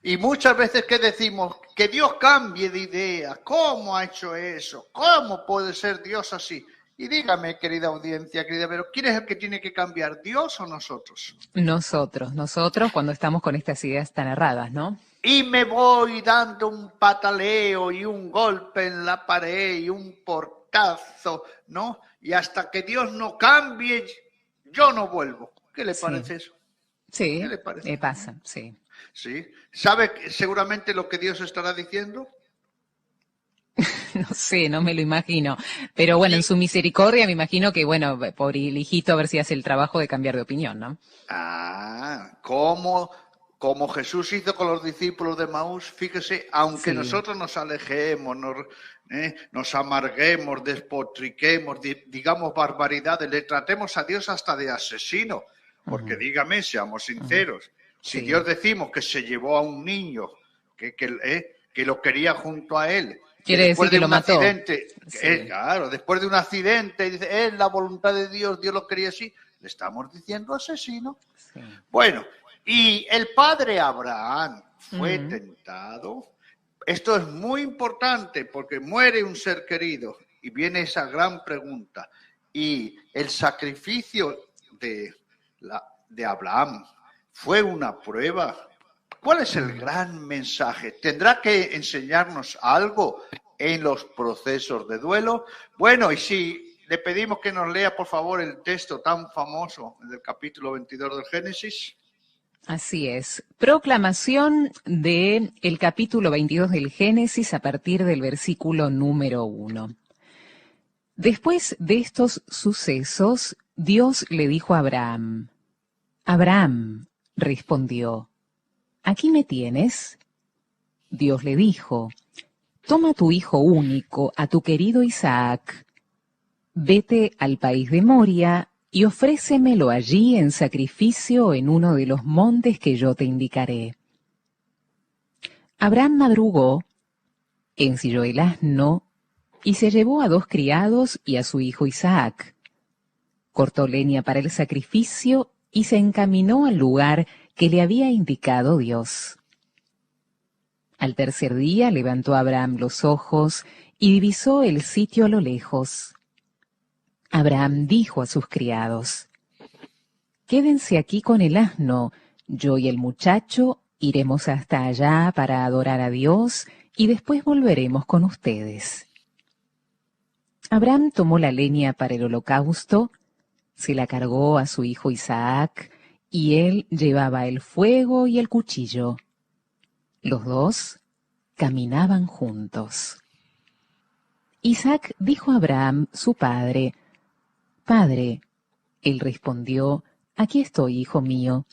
Speaker 1: Y muchas veces que decimos que Dios cambie de idea. ¿Cómo ha hecho eso? ¿Cómo puede ser Dios así? Y dígame, querida audiencia, querida, pero ¿quién es el que tiene que cambiar, Dios o nosotros?
Speaker 2: Nosotros cuando estamos con estas ideas tan erradas, ¿no?
Speaker 1: Y me voy dando un pataleo y un golpe en la pared y un portazo, ¿no? Y hasta que Dios no cambie, yo no vuelvo. ¿Qué le parece eso?
Speaker 2: Sí,
Speaker 1: ¿Qué le parece?
Speaker 2: pasa, sí.
Speaker 1: ¿Sí? ¿Sabe seguramente lo que Dios estará diciendo?
Speaker 2: No sé, no me lo imagino. Pero bueno, en su misericordia me imagino que, bueno, por el hijito a ver si hace el trabajo de cambiar de opinión, ¿no?
Speaker 1: Como Jesús hizo con los discípulos de Maús, fíjese, aunque nosotros nos alejemos, nos amarguemos, despotriquemos, digamos barbaridades, le tratemos a Dios hasta de asesino, porque dígame, seamos sinceros, si Dios decimos que se llevó a un niño, que lo quería junto a él,
Speaker 2: quiere decir que lo mató.
Speaker 1: Claro, después de un accidente, dice, es la voluntad de Dios, Dios lo quería así, le estamos diciendo asesino. Sí. Bueno, y el padre Abraham fue tentado. Esto es muy importante porque muere un ser querido y viene esa gran pregunta. Y el sacrificio de Abraham fue una prueba. ¿Cuál es el gran mensaje? ¿Tendrá que enseñarnos algo en los procesos de duelo? Bueno, y si le pedimos que nos lea, por favor, el texto tan famoso del capítulo 22 del Génesis.
Speaker 2: Así es. Proclamación del capítulo 22 del Génesis a partir del versículo número 1. Después de estos sucesos, Dios le dijo a Abraham. Abraham, respondió, ¿aquí me tienes? Dios le dijo, toma a tu hijo único, a tu querido Isaac, vete al país de Moria y ofrécemelo allí en sacrificio en uno de los montes que yo te indicaré. Abraham madrugó, ensilló el asno y se llevó a 2 criados y a su hijo Isaac. Cortó leña para el sacrificio y se encaminó al lugar que le había indicado Dios. Al tercer día levantó Abraham los ojos y divisó el sitio a lo lejos. Abraham dijo a sus criados, «Quédense aquí con el asno, yo y el muchacho iremos hasta allá para adorar a Dios y después volveremos con ustedes». Abraham tomó la leña para el holocausto, se la cargó a su hijo Isaac, y él llevaba el fuego y el cuchillo. Los dos caminaban juntos. Isaac dijo a Abraham, su padre, «Padre». Él respondió, «Aquí estoy, hijo mío».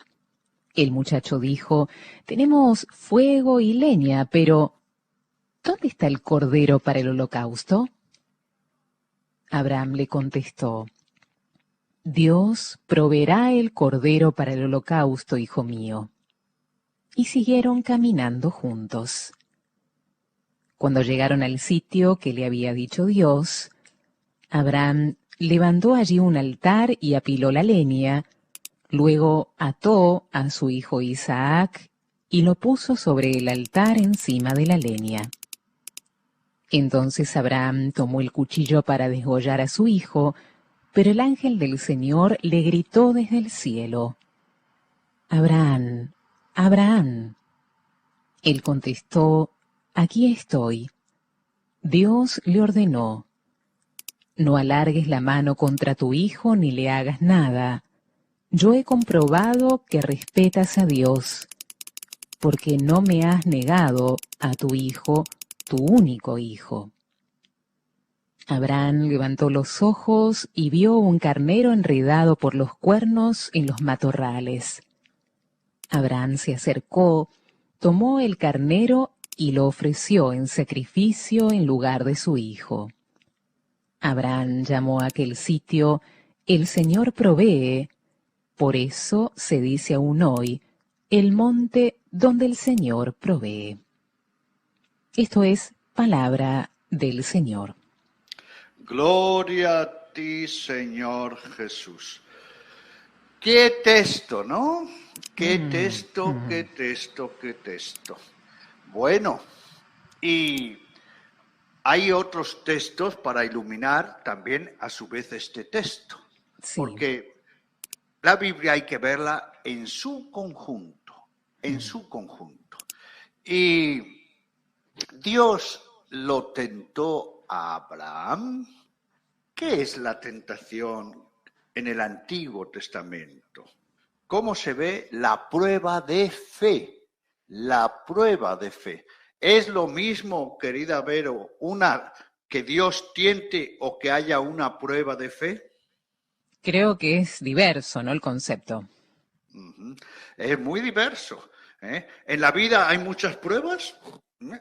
Speaker 2: El muchacho dijo, «Tenemos fuego y leña, pero ¿dónde está el cordero para el holocausto?». Abraham le contestó, Dios proveerá el cordero para el holocausto, hijo mío. Y siguieron caminando juntos. Cuando llegaron al sitio que le había dicho Dios, Abraham levantó allí un altar y apiló la leña, luego ató a su hijo Isaac y lo puso sobre el altar encima de la leña. Entonces Abraham tomó el cuchillo para degollar a su hijo, pero el ángel del Señor le gritó desde el cielo: «Abraham, Abraham». Él contestó: «Aquí estoy». Dios le ordenó: «No alargues la mano contra tu hijo ni le hagas nada. Yo he comprobado que respetas a Dios, porque no me has negado a tu hijo, tu único hijo». Abraham levantó los ojos y vio un carnero enredado por los cuernos en los matorrales. Abraham se acercó, tomó el carnero y lo ofreció en sacrificio en lugar de su hijo. Abraham llamó a aquel sitio «El Señor provee». Por eso se dice aún hoy: «El monte donde el Señor provee». Esto es palabra del Señor.
Speaker 1: Gloria a ti, Señor Jesús. Qué texto, ¿no? Qué texto, qué texto, qué texto. Bueno, y hay otros textos para iluminar también a su vez este texto. Sí. Porque la Biblia hay que verla en su conjunto, Y Dios lo tentó a Abraham. ¿Qué es la tentación en el Antiguo Testamento? ¿Cómo se ve la prueba de fe? La prueba de fe. ¿Es lo mismo, querida Vero, que Dios tiente o que haya una prueba de fe?
Speaker 2: Creo que es diverso, ¿no? El concepto.
Speaker 1: Es muy diverso. En la vida hay muchas pruebas.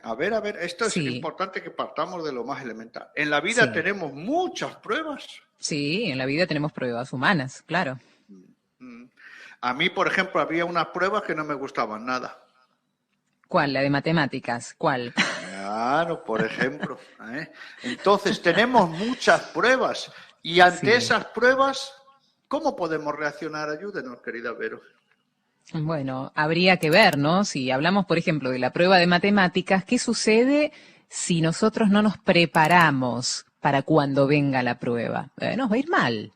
Speaker 1: A ver, esto es importante que partamos de lo más elemental. En la vida tenemos muchas pruebas.
Speaker 2: Sí, en la vida tenemos pruebas humanas, claro.
Speaker 1: A mí, por ejemplo, había unas pruebas que no me gustaban nada.
Speaker 2: ¿Cuál? ¿La de matemáticas? ¿Cuál?
Speaker 1: Claro, por ejemplo. Entonces, tenemos muchas pruebas. Y ante esas pruebas, ¿cómo podemos reaccionar? Ayúdenos, querida Vero.
Speaker 2: Bueno, habría que ver, ¿no? Si hablamos, por ejemplo, de la prueba de matemáticas, ¿qué sucede si nosotros no nos preparamos para cuando venga la prueba? Nos va a ir mal.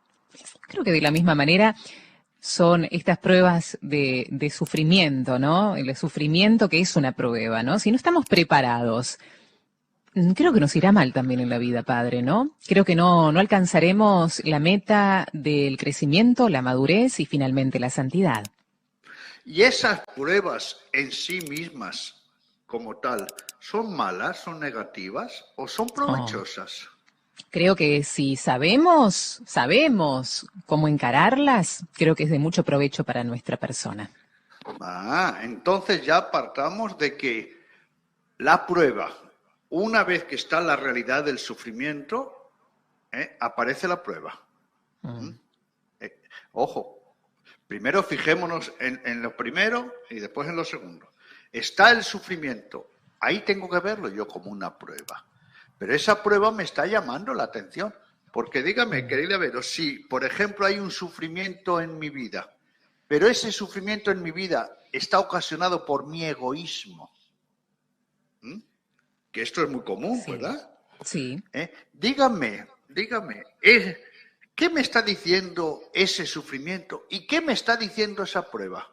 Speaker 2: Creo que de la misma manera son estas pruebas de sufrimiento, ¿no? El sufrimiento que es una prueba, ¿no? Si no estamos preparados, creo que nos irá mal también en la vida, padre, ¿no? Creo que no alcanzaremos la meta del crecimiento, la madurez y finalmente la santidad.
Speaker 1: Y esas pruebas en sí mismas, como tal, ¿son malas, son negativas o son provechosas?
Speaker 2: Creo que si sabemos cómo encararlas, creo que es de mucho provecho para nuestra persona.
Speaker 1: Entonces ya partamos de que la prueba, una vez que está la realidad del sufrimiento, aparece la prueba. Ojo. Primero fijémonos en lo primero y después en lo segundo. Está el sufrimiento. Ahí tengo que verlo yo como una prueba. Pero esa prueba me está llamando la atención. Porque dígame, querida Vero, si, por ejemplo, hay un sufrimiento en mi vida, pero ese sufrimiento en mi vida está ocasionado por mi egoísmo. Que esto es muy común, ¿verdad?
Speaker 2: Sí.
Speaker 1: Dígame, ¿qué me está diciendo ese sufrimiento? ¿Y qué me está diciendo esa prueba?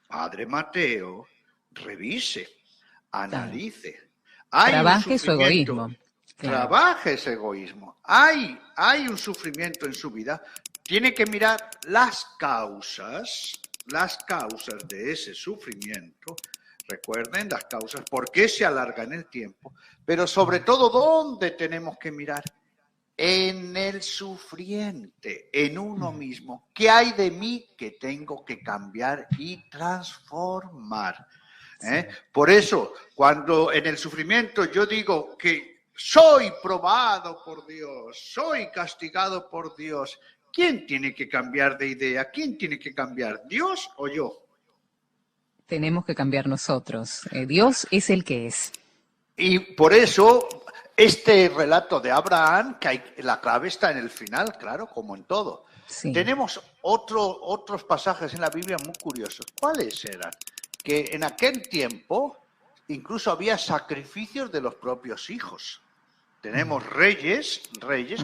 Speaker 1: Padre Mateo, revise, analice.
Speaker 2: Trabaje su egoísmo.
Speaker 1: Claro. Trabaje ese egoísmo. Hay un sufrimiento en su vida. Tiene que mirar las causas de ese sufrimiento. Recuerden las causas, por qué se alarga en el tiempo, pero sobre todo, ¿dónde tenemos que mirar? En el sufriente, en uno mismo. ¿Qué hay de mí que tengo que cambiar y transformar? Por eso, cuando en el sufrimiento yo digo que soy probado por Dios, soy castigado por Dios, ¿quién tiene que cambiar de idea? ¿Quién tiene que cambiar, Dios o yo?
Speaker 2: Tenemos que cambiar nosotros. Dios es el que es.
Speaker 1: Y por eso este relato de Abraham, la clave está en el final, claro, como en todo. Sí. Tenemos otros pasajes en la Biblia muy curiosos. ¿Cuáles eran? Que en aquel tiempo incluso había sacrificios de los propios hijos. Tenemos reyes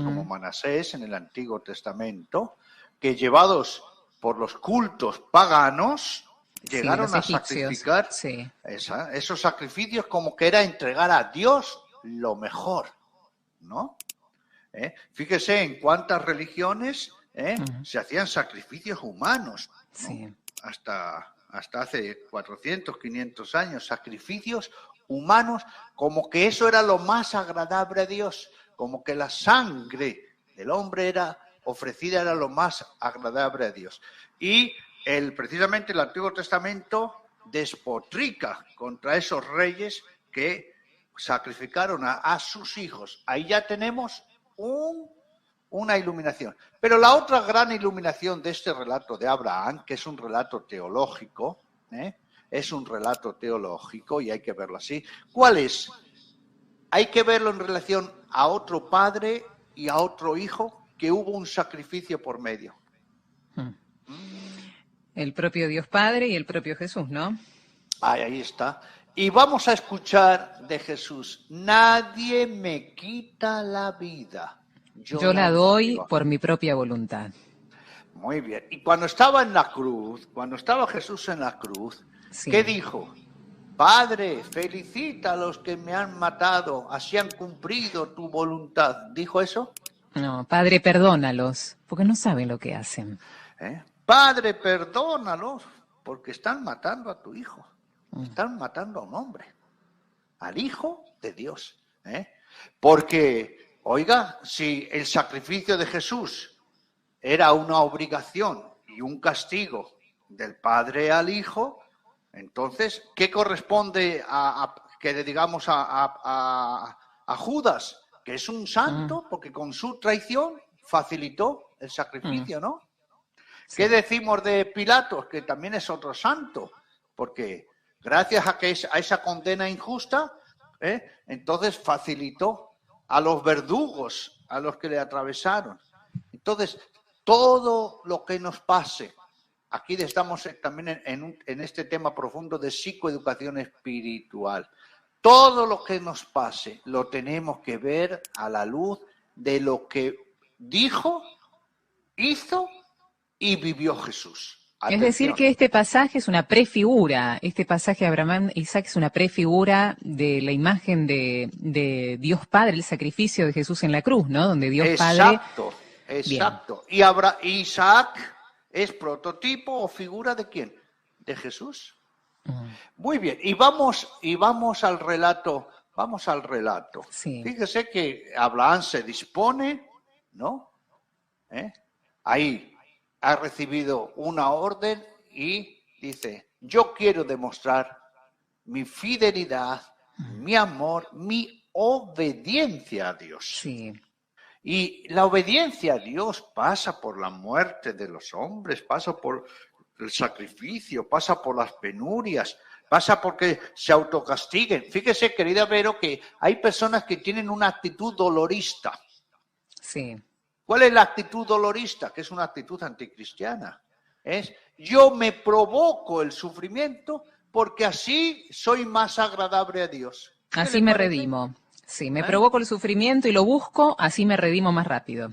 Speaker 1: como Manasés en el Antiguo Testamento, que llevados por los cultos paganos, llegaron a sacrificar esos sacrificios como que era entregar a Dios lo mejor, ¿no? Fíjese en cuántas religiones se hacían sacrificios humanos, ¿no? Sí. Hasta hace 400, 500 años, sacrificios humanos, como que eso era lo más agradable a Dios, como que la sangre del hombre ofrecida era lo más agradable a Dios. Y precisamente el Antiguo Testamento despotrica contra esos reyes que sacrificaron a sus hijos. Ahí ya tenemos una iluminación. Pero la otra gran iluminación de este relato de Abraham, que es un relato teológico, es un relato teológico y hay que verlo así. ¿Cuál es? Hay que verlo en relación a otro padre y a otro hijo, que hubo un sacrificio por medio.
Speaker 2: El propio Dios Padre y el propio Jesús, ¿no?
Speaker 1: Ahí está. Y vamos a escuchar de Jesús: nadie me quita la vida.
Speaker 2: Yo la doy por mi propia voluntad.
Speaker 1: Muy bien. Y cuando estaba en la cruz, cuando estaba Jesús en la cruz, sí. ¿Qué dijo? Padre, felicita a los que me han matado, así han cumplido tu voluntad. ¿Dijo eso?
Speaker 2: No, Padre, perdónalos, porque no saben lo que hacen.
Speaker 1: Padre, perdónalos, porque están matando a tu hijo. Están matando a un hombre, al Hijo de Dios. Porque, oiga, si el sacrificio de Jesús era una obligación y un castigo del Padre al Hijo, entonces, ¿qué corresponde que le digamos a Judas? Que es un santo, porque con su traición facilitó el sacrificio, ¿no? Sí. ¿Qué decimos de Pilatos? Que también es otro santo, porque gracias a esa condena injusta, entonces facilitó a los verdugos, a los que le atravesaron. Entonces, todo lo que nos pase, aquí estamos también en este tema profundo de psicoeducación espiritual. Todo lo que nos pase lo tenemos que ver a la luz de lo que dijo, hizo y vivió Jesús.
Speaker 2: Atención. Es decir, que este pasaje es una prefigura, este pasaje de Abraham e Isaac es una prefigura de la imagen de Dios Padre, el sacrificio de Jesús en la cruz, ¿no? Donde Dios Padre...
Speaker 1: Exacto. Y Isaac es prototipo o figura ¿de quién? De Jesús. Muy bien, y vamos al relato. Sí. Fíjese que Abraham se dispone, ¿no? Ahí ha recibido una orden y dice: yo quiero demostrar mi fidelidad, mi amor, mi obediencia a Dios. Sí. Y la obediencia a Dios pasa por la muerte de los hombres, pasa por el sacrificio, pasa por las penurias, pasa porque se autocastiguen. Fíjese, querida Vero, que hay personas que tienen una actitud dolorista.
Speaker 2: Sí.
Speaker 1: ¿Cuál es la actitud dolorista? Que es una actitud anticristiana. Es: yo me provoco el sufrimiento porque así soy más agradable a Dios.
Speaker 2: Así me redimo. Sí, me provoco el sufrimiento y lo busco, así me redimo más rápido.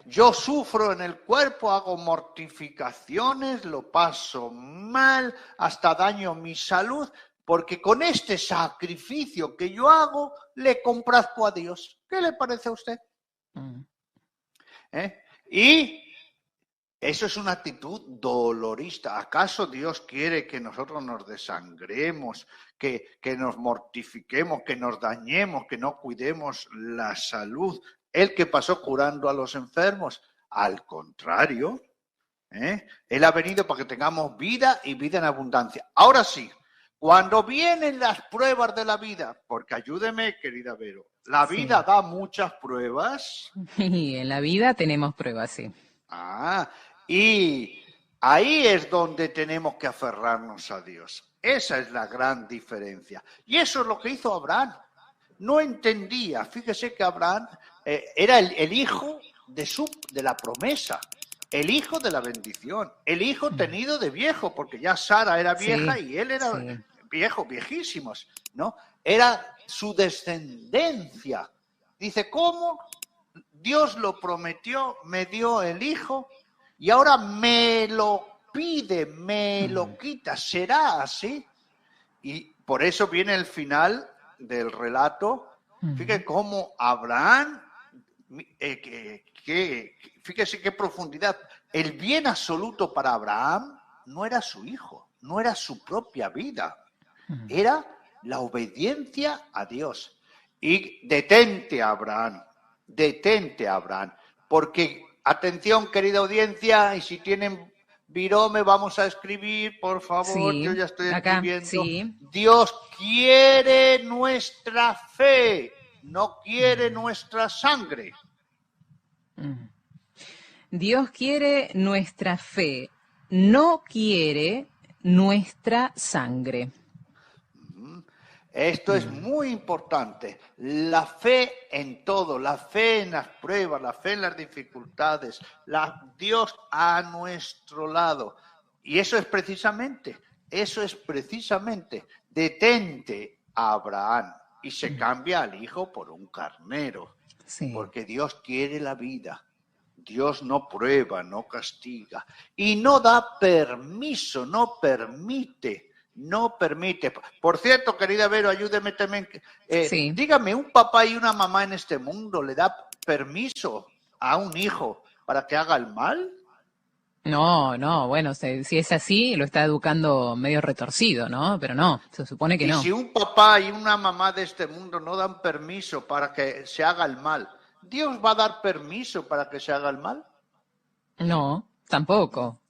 Speaker 1: Yo sufro en el cuerpo, hago mortificaciones, lo paso mal, hasta daño mi salud, porque con este sacrificio que yo hago, le complazco a Dios. ¿Qué le parece a usted? Y eso es una actitud dolorista. ¿Acaso Dios quiere que nosotros nos desangremos, que nos mortifiquemos, que nos dañemos, que no cuidemos la salud? Él que pasó curando a los enfermos. Al contrario, Él ha venido para que tengamos vida y vida en abundancia. Ahora sí, cuando vienen las pruebas de la vida, porque ayúdeme, querida Vero, la vida da muchas pruebas.
Speaker 2: Y en la vida tenemos pruebas, sí.
Speaker 1: Y ahí es donde tenemos que aferrarnos a Dios. Esa es la gran diferencia. Y eso es lo que hizo Abraham. No entendía. Fíjese que Abraham era el hijo de la promesa, el hijo de la bendición, el hijo tenido de viejo, porque ya Sara era vieja y él era viejo, viejísimos, ¿no? Era su descendencia. Dice, ¿cómo? Dios lo prometió, me dio el hijo y ahora me lo pide, me lo quita. ¿Será así? Y por eso viene el final del relato. Fíjese cómo Abraham, fíjese qué profundidad. El bien absoluto para Abraham no era su hijo, no era su propia vida, era la obediencia a Dios. Y detente, Abraham, porque, atención, querida audiencia, y si tienen virome, vamos a escribir, por favor, yo ya estoy escribiendo. Dios quiere nuestra fe, no quiere nuestra sangre.
Speaker 2: Dios quiere nuestra fe, no quiere nuestra sangre.
Speaker 1: Esto es muy importante. La fe en todo, la fe en las pruebas, la fe en las dificultades, Dios a nuestro lado. Y eso es precisamente, detente a Abraham y se cambia al hijo por un carnero. Sí. Porque Dios quiere la vida. Dios no prueba, no castiga y no da permiso, no permite. Por cierto, querida Vero, ayúdeme también. Dígame, ¿un papá y una mamá en este mundo le da permiso a un hijo para que haga el mal?
Speaker 2: No, bueno, si es así, lo está educando medio retorcido, ¿no? Pero no, se supone que no.
Speaker 1: Y si un papá y una mamá de este mundo no dan permiso para que se haga el mal, ¿Dios va a dar permiso para que se haga el mal?
Speaker 2: No, tampoco.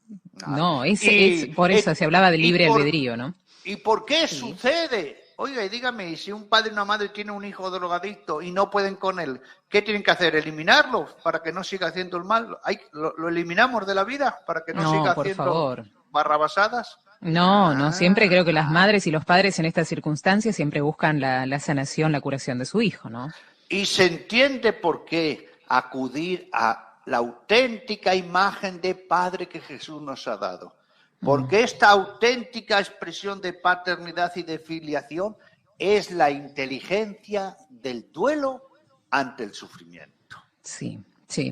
Speaker 2: No, es por eso se hablaba de libre albedrío, ¿no?
Speaker 1: ¿Y por qué sucede? Oiga, y dígame, si un padre y una madre tienen un hijo drogadicto y no pueden con él, ¿qué tienen que hacer? ¿Eliminarlo para que no siga haciendo el mal? ¿Lo eliminamos de la vida para que no siga haciendo barrabasadas?
Speaker 2: No, siempre creo que las madres y los padres en estas circunstancias siempre buscan la sanación, la curación de su hijo, ¿no?
Speaker 1: Y se entiende por qué acudir a la auténtica imagen de Padre que Jesús nos ha dado. Porque esta auténtica expresión de paternidad y de filiación es la inteligencia del duelo ante el sufrimiento.
Speaker 2: Sí.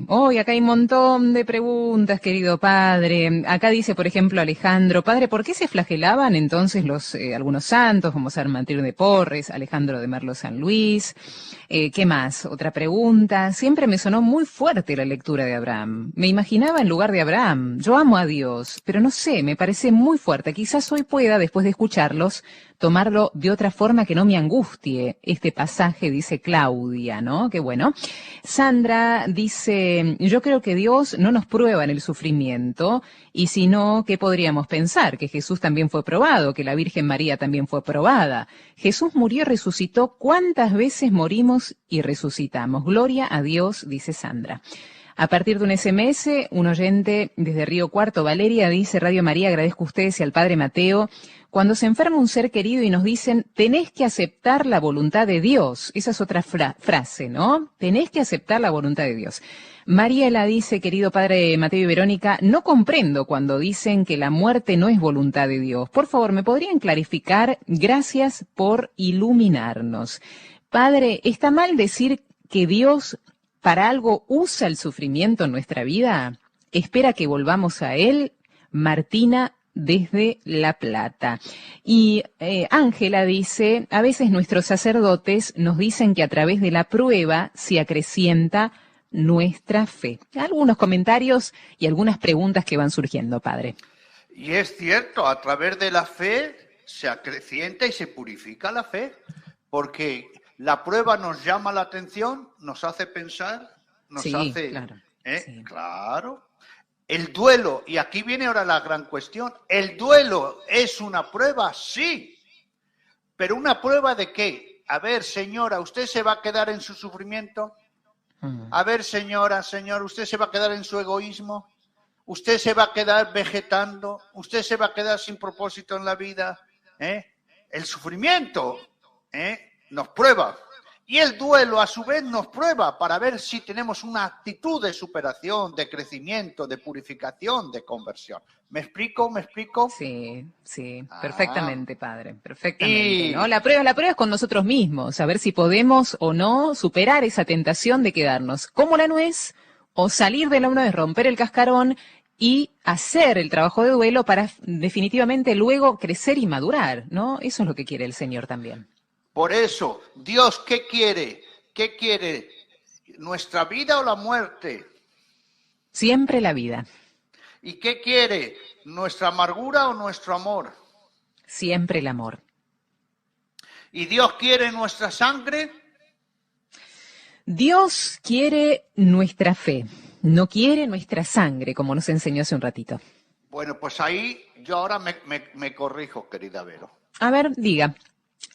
Speaker 2: Hoy acá hay un montón de preguntas, querido padre. Acá dice, por ejemplo, Alejandro, padre, ¿por qué se flagelaban entonces algunos santos, como San Martín de Porres, Alejandro de Merlo San Luis? ¿Qué más? Otra pregunta. Siempre me sonó muy fuerte la lectura de Abraham. Me imaginaba en lugar de Abraham. Yo amo a Dios, pero no sé, me parece muy fuerte. Quizás hoy pueda, después de escucharlos, tomarlo de otra forma que no me angustie. Este pasaje, dice Claudia, ¿no? Qué bueno. Sandra dice, yo creo que Dios no nos prueba en el sufrimiento, y si no, ¿qué podríamos pensar? Que Jesús también fue probado, que la Virgen María también fue probada. Jesús murió y resucitó. ¿Cuántas veces morimos y resucitamos? Gloria a Dios, dice Sandra. A partir de un SMS, un oyente desde Río Cuarto, Valeria, dice, Radio María, agradezco a ustedes y al Padre Mateo. Cuando se enferma un ser querido y nos dicen, tenés que aceptar la voluntad de Dios. Esa es otra frase, ¿no? Tenés que aceptar la voluntad de Dios. Mariela dice, querido Padre Mateo y Verónica, no comprendo cuando dicen que la muerte no es voluntad de Dios. Por favor, ¿me podrían clarificar? Gracias por iluminarnos. Padre, ¿está mal decir que Dios para algo usa el sufrimiento en nuestra vida? ¿Espera que volvamos a Él? Martina desde La Plata. Y Ángela dice, a veces nuestros sacerdotes nos dicen que a través de la prueba se acrecienta nuestra fe. Algunos comentarios y algunas preguntas que van surgiendo, padre.
Speaker 1: Y es cierto, a través de la fe se acrecienta y se purifica la fe, porque la prueba nos llama la atención, nos hace pensar, nos hace...
Speaker 2: Claro.
Speaker 1: Claro. El duelo, y aquí viene ahora la gran cuestión, ¿el duelo es una prueba? Sí. ¿Pero una prueba de qué? A ver, señora, ¿usted se va a quedar en su sufrimiento? A ver, señora, señor, ¿usted se va a quedar en su egoísmo? usted se va a quedar vegetando, usted se va a quedar sin propósito en la vida. El sufrimiento nos prueba. Y el duelo, a su vez, nos prueba para ver si tenemos una actitud de superación, de crecimiento, de purificación, de conversión. ¿Me explico? ¿Me explico?
Speaker 2: Sí, perfectamente, padre, perfectamente. ¿No? La prueba es con nosotros mismos, a ver si podemos o no superar esa tentación de quedarnos como la nuez o salir de la nuez, romper el cascarón y hacer el trabajo de duelo para definitivamente luego crecer y madurar, ¿no? Eso es lo que quiere el Señor también.
Speaker 1: Por eso, Dios, ¿qué quiere? ¿Qué quiere? ¿Nuestra vida o la muerte?
Speaker 2: Siempre la vida.
Speaker 1: ¿Y qué quiere? ¿Nuestra amargura o nuestro amor?
Speaker 2: Siempre el amor.
Speaker 1: ¿Y Dios quiere nuestra sangre?
Speaker 2: Dios quiere nuestra fe, no quiere nuestra sangre, como nos enseñó hace un ratito.
Speaker 1: Bueno, pues ahí yo ahora me corrijo, querida Vero.
Speaker 2: A ver, diga.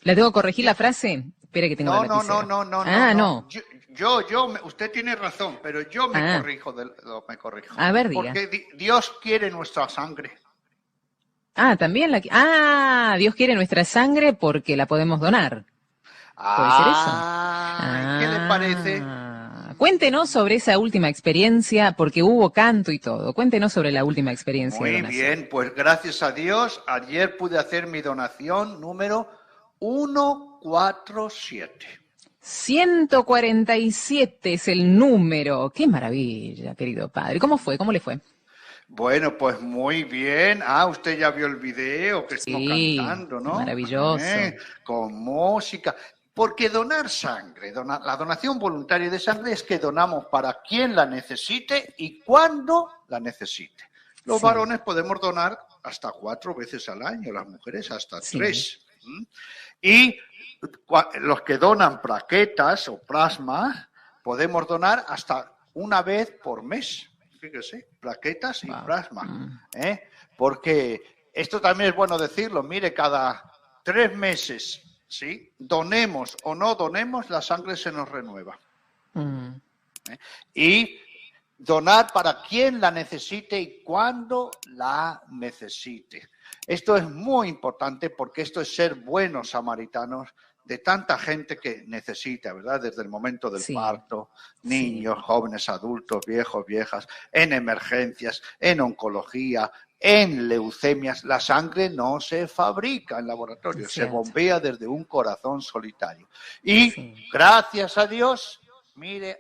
Speaker 2: ¿Le tengo que corregir la frase? Espere que tengo la lapicera.
Speaker 1: No. Usted tiene razón, pero yo me corrijo. Me corrijo.
Speaker 2: A ver, diga.
Speaker 1: Porque Dios quiere nuestra sangre.
Speaker 2: También Dios quiere nuestra sangre porque la podemos donar. ¿Puede ser eso?
Speaker 1: ¿Qué le parece?
Speaker 2: Cuéntenos sobre esa última experiencia, porque hubo canto y todo. Cuéntenos sobre la última experiencia.
Speaker 1: Muy bien, pues gracias a Dios, ayer pude hacer mi donación número 147.
Speaker 2: 147 es el número. Qué maravilla, querido padre. ¿Cómo fue? ¿Cómo le fue?
Speaker 1: Bueno, pues muy bien. Usted ya vio el video que estamos cantando, ¿no?
Speaker 2: Maravilloso.
Speaker 1: Con música. Porque donar sangre, la donación voluntaria de sangre es que donamos para quien la necesite y cuando la necesite. Los varones podemos donar hasta 4 veces al año, las mujeres hasta 3. Y los que donan plaquetas o plasma, podemos donar hasta una vez por mes. Fíjese, plaquetas y plasma. Porque esto también es bueno decirlo. Mire, cada 3 meses, ¿sí? Donemos o no donemos, la sangre se nos renueva. Y donar para quien la necesite y cuando la necesite. Esto es muy importante porque esto es ser buenos samaritanos de tanta gente que necesita, ¿verdad? Desde el momento del parto, niños, jóvenes, adultos, viejos, viejas, en emergencias, en oncología, en leucemias. La sangre no se fabrica en laboratorio, se bombea desde un corazón solitario. Y gracias a Dios, mire,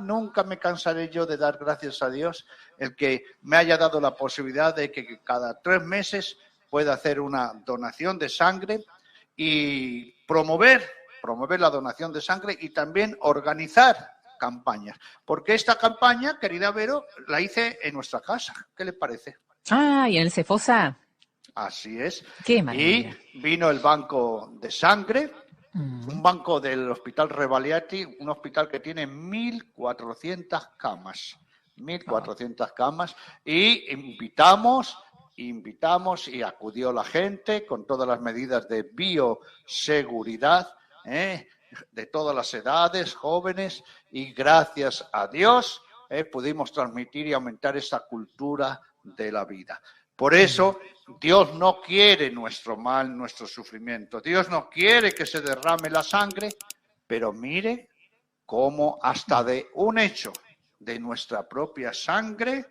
Speaker 1: nunca me cansaré yo de dar gracias a Dios el que me haya dado la posibilidad de que cada 3 meses pueda hacer una donación de sangre y promover la donación de sangre y también organizar campañas. Porque esta campaña, querida Vero, la hice en nuestra casa. ¿Qué le parece?
Speaker 2: ¿Y en el Cefosa?
Speaker 1: Así es.
Speaker 2: Qué maravilla.
Speaker 1: Y vino el banco de sangre, un banco del Hospital Revaliati, un hospital que tiene 1.400 camas. 1.400 camas. Y invitamos y acudió la gente con todas las medidas de bioseguridad, de todas las edades, jóvenes, y gracias a Dios pudimos transmitir y aumentar esa cultura de la vida. Por eso Dios no quiere nuestro mal, nuestro sufrimiento. Dios no quiere que se derrame la sangre, pero mire cómo hasta de un hecho de nuestra propia sangre,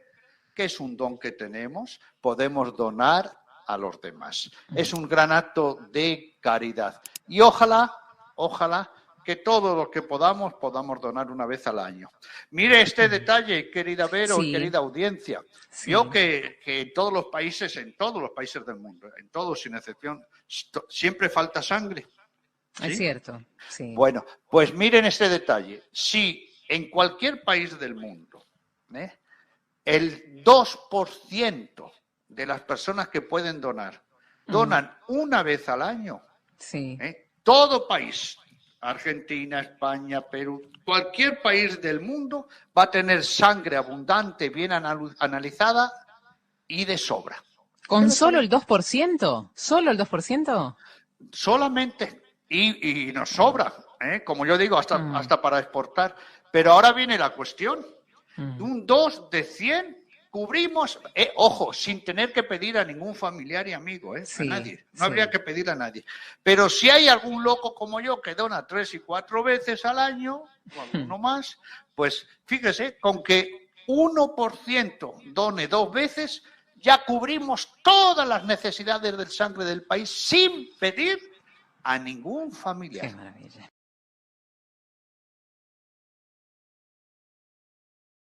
Speaker 1: que es un don que tenemos, podemos donar a los demás. Es un gran acto de caridad. Y ojalá que todo lo que podamos donar una vez al año. Mire este detalle, querida Vero y querida audiencia. Vio que en todos los países del mundo, en todos sin excepción, siempre falta sangre. ¿Sí?
Speaker 2: Es cierto, sí.
Speaker 1: Bueno, pues miren este detalle. Si en cualquier país del mundo, el 2% de las personas que pueden donan una vez al año.
Speaker 2: Sí.
Speaker 1: Todo país, Argentina, España, Perú, cualquier país del mundo va a tener sangre abundante, bien analizada y de sobra.
Speaker 2: ¿Con solo el 2%? ¿Solo el 2%?
Speaker 1: Solamente. Y nos sobra, como yo digo, hasta para exportar. Pero ahora viene la cuestión. Un 2 de 100 cubrimos, ojo, sin tener que pedir a ningún familiar y amigo,
Speaker 2: sí,
Speaker 1: a nadie. No habría que pedir a nadie. Pero si hay algún loco como yo que dona 3 y 4 veces al año, o alguno más, pues fíjese, con que 1% done 2 veces, ya cubrimos todas las necesidades de sangre del país sin pedir a ningún familiar.
Speaker 2: Qué maravilla.